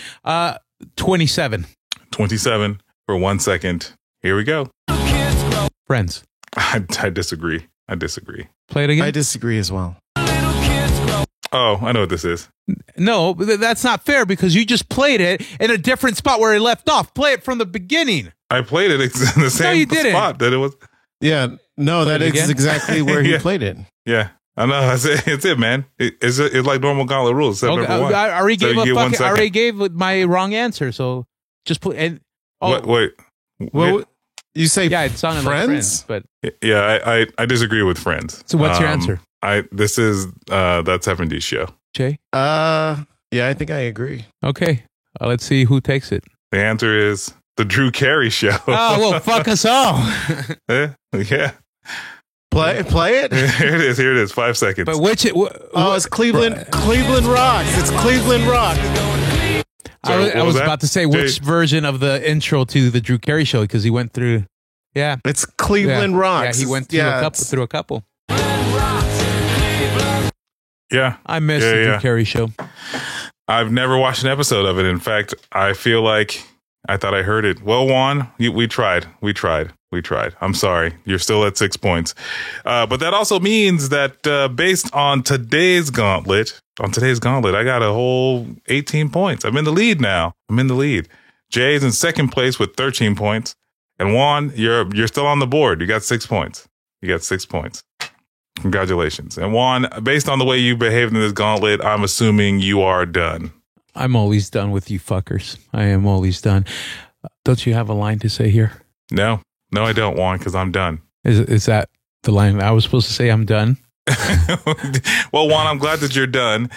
27. 27 for 1 second. Here we go. Friends. I disagree. I disagree. Play it again. I disagree as well. Oh, I know what this is. No, that's not fair because you just played it in a different spot where it left off. Play it from the beginning. I played it in the same you didn't. spot that it was. Yeah, no, Play that it is again? exactly where he Yeah. played it. Yeah, I know. That's it. It's it, man. It's like normal gauntlet rules. Except Okay, number one. I already So gave you get 1 I second. already gave my wrong answer, so just put and Wait. Well, you say yeah, it sounded like friends? friends, but Yeah, I disagree with friends. so what's your answer, This is that 70s show. Jay? Yeah, I think I agree. Okay, let's see who takes it. The answer is the Drew Carey show. Oh well, fuck us all. Yeah. Play it. Here it is. Here it is. 5 seconds. But which Oh, it's Cleveland Rocks. It's Cleveland Rocks. Sorry, what I was was that? about to say which Jay? version of the intro to the Drew Carey show because he went through. Yeah, It's Cleveland Rocks. Yeah, he went through a couple. Yeah. I missed the Drew Carey show. I've never watched an episode of it. In fact, I feel like I thought I heard it. Well, Juan, we tried. I'm sorry. You're still at 6 points. But that also means that based on today's gauntlet, I got a whole 18 points. I'm in the lead now. Jay's in second place with 13 points. And Juan, you're still on the board. You got 6 points. Congratulations. And Juan, based on the way you behaved in this gauntlet, I'm assuming you are done. I'm always done with you fuckers. I am always done. Don't you have a line to say here? No, I don't, Juan, because I'm done. Is that the line I was supposed to say? I'm done. Well, Juan, I'm glad that you're done.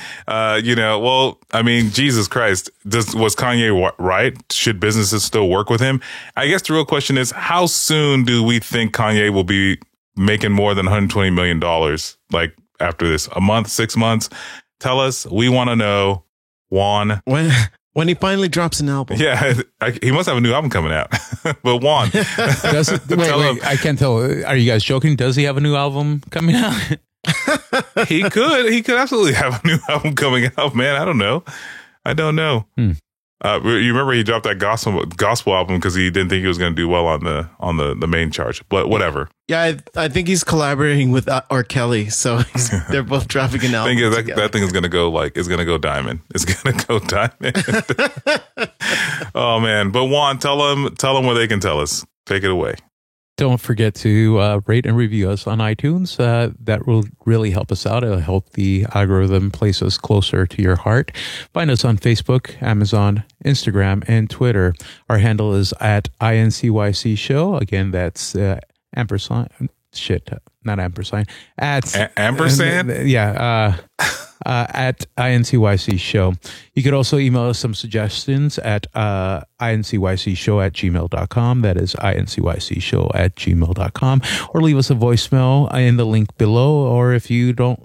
Jesus Christ, was Kanye right? Should businesses still work with him? I guess the real question is, how soon do we think Kanye will be making more than $120 million? Like after this, a month, 6 months? Tell us. We want to know, Juan. When he finally drops an album. Yeah, he must have a new album coming out. But Juan, wait, I can't tell. Are you guys joking? Does he have a new album coming out? he could absolutely have a new album coming out, man. I don't know. You remember he dropped that gospel album because he didn't think he was going to do well on the main chart, but whatever. Yeah, I think he's collaborating with R. Kelly, so they're both dropping an album. That thing is going to go it's going to go diamond. It's going to go diamond. Oh man! But Juan, tell them where they can tell us. Take it away. Don't forget to rate and review us on iTunes. That will really help us out. It'll help the algorithm place us closer to your heart. Find us on Facebook, Amazon, Instagram, and Twitter. Our handle is at INCYC Show. Again, that's ampersand. Not ampersand. At ampersand? Yeah. At INCYC Show. You could also email us some suggestions at INCYCshow@gmail.com. That is INCYCshow@gmail.com. Or leave us a voicemail in the link below. Or if you don't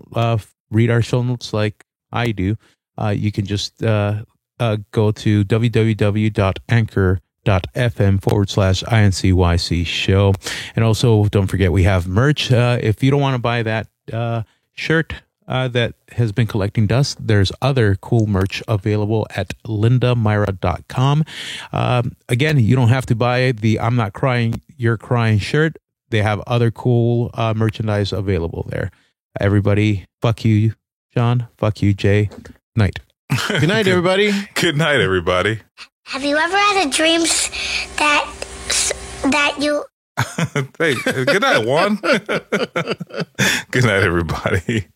read our show notes like I do, you can just go to www.anchor.fm/INCYC show. And also, don't forget, we have merch. If you don't want to buy that shirt that has been collecting dust, there's other cool merch available at lindamyra.com. Again, you don't have to buy the I'm Not Crying, You're Crying shirt. They have other cool merchandise available there. Everybody, fuck you, John. Fuck you, Jay. Night. Good night, everybody. Good night, everybody. Have you ever had a dream that you... Hey, good night, Juan. Good night, everybody.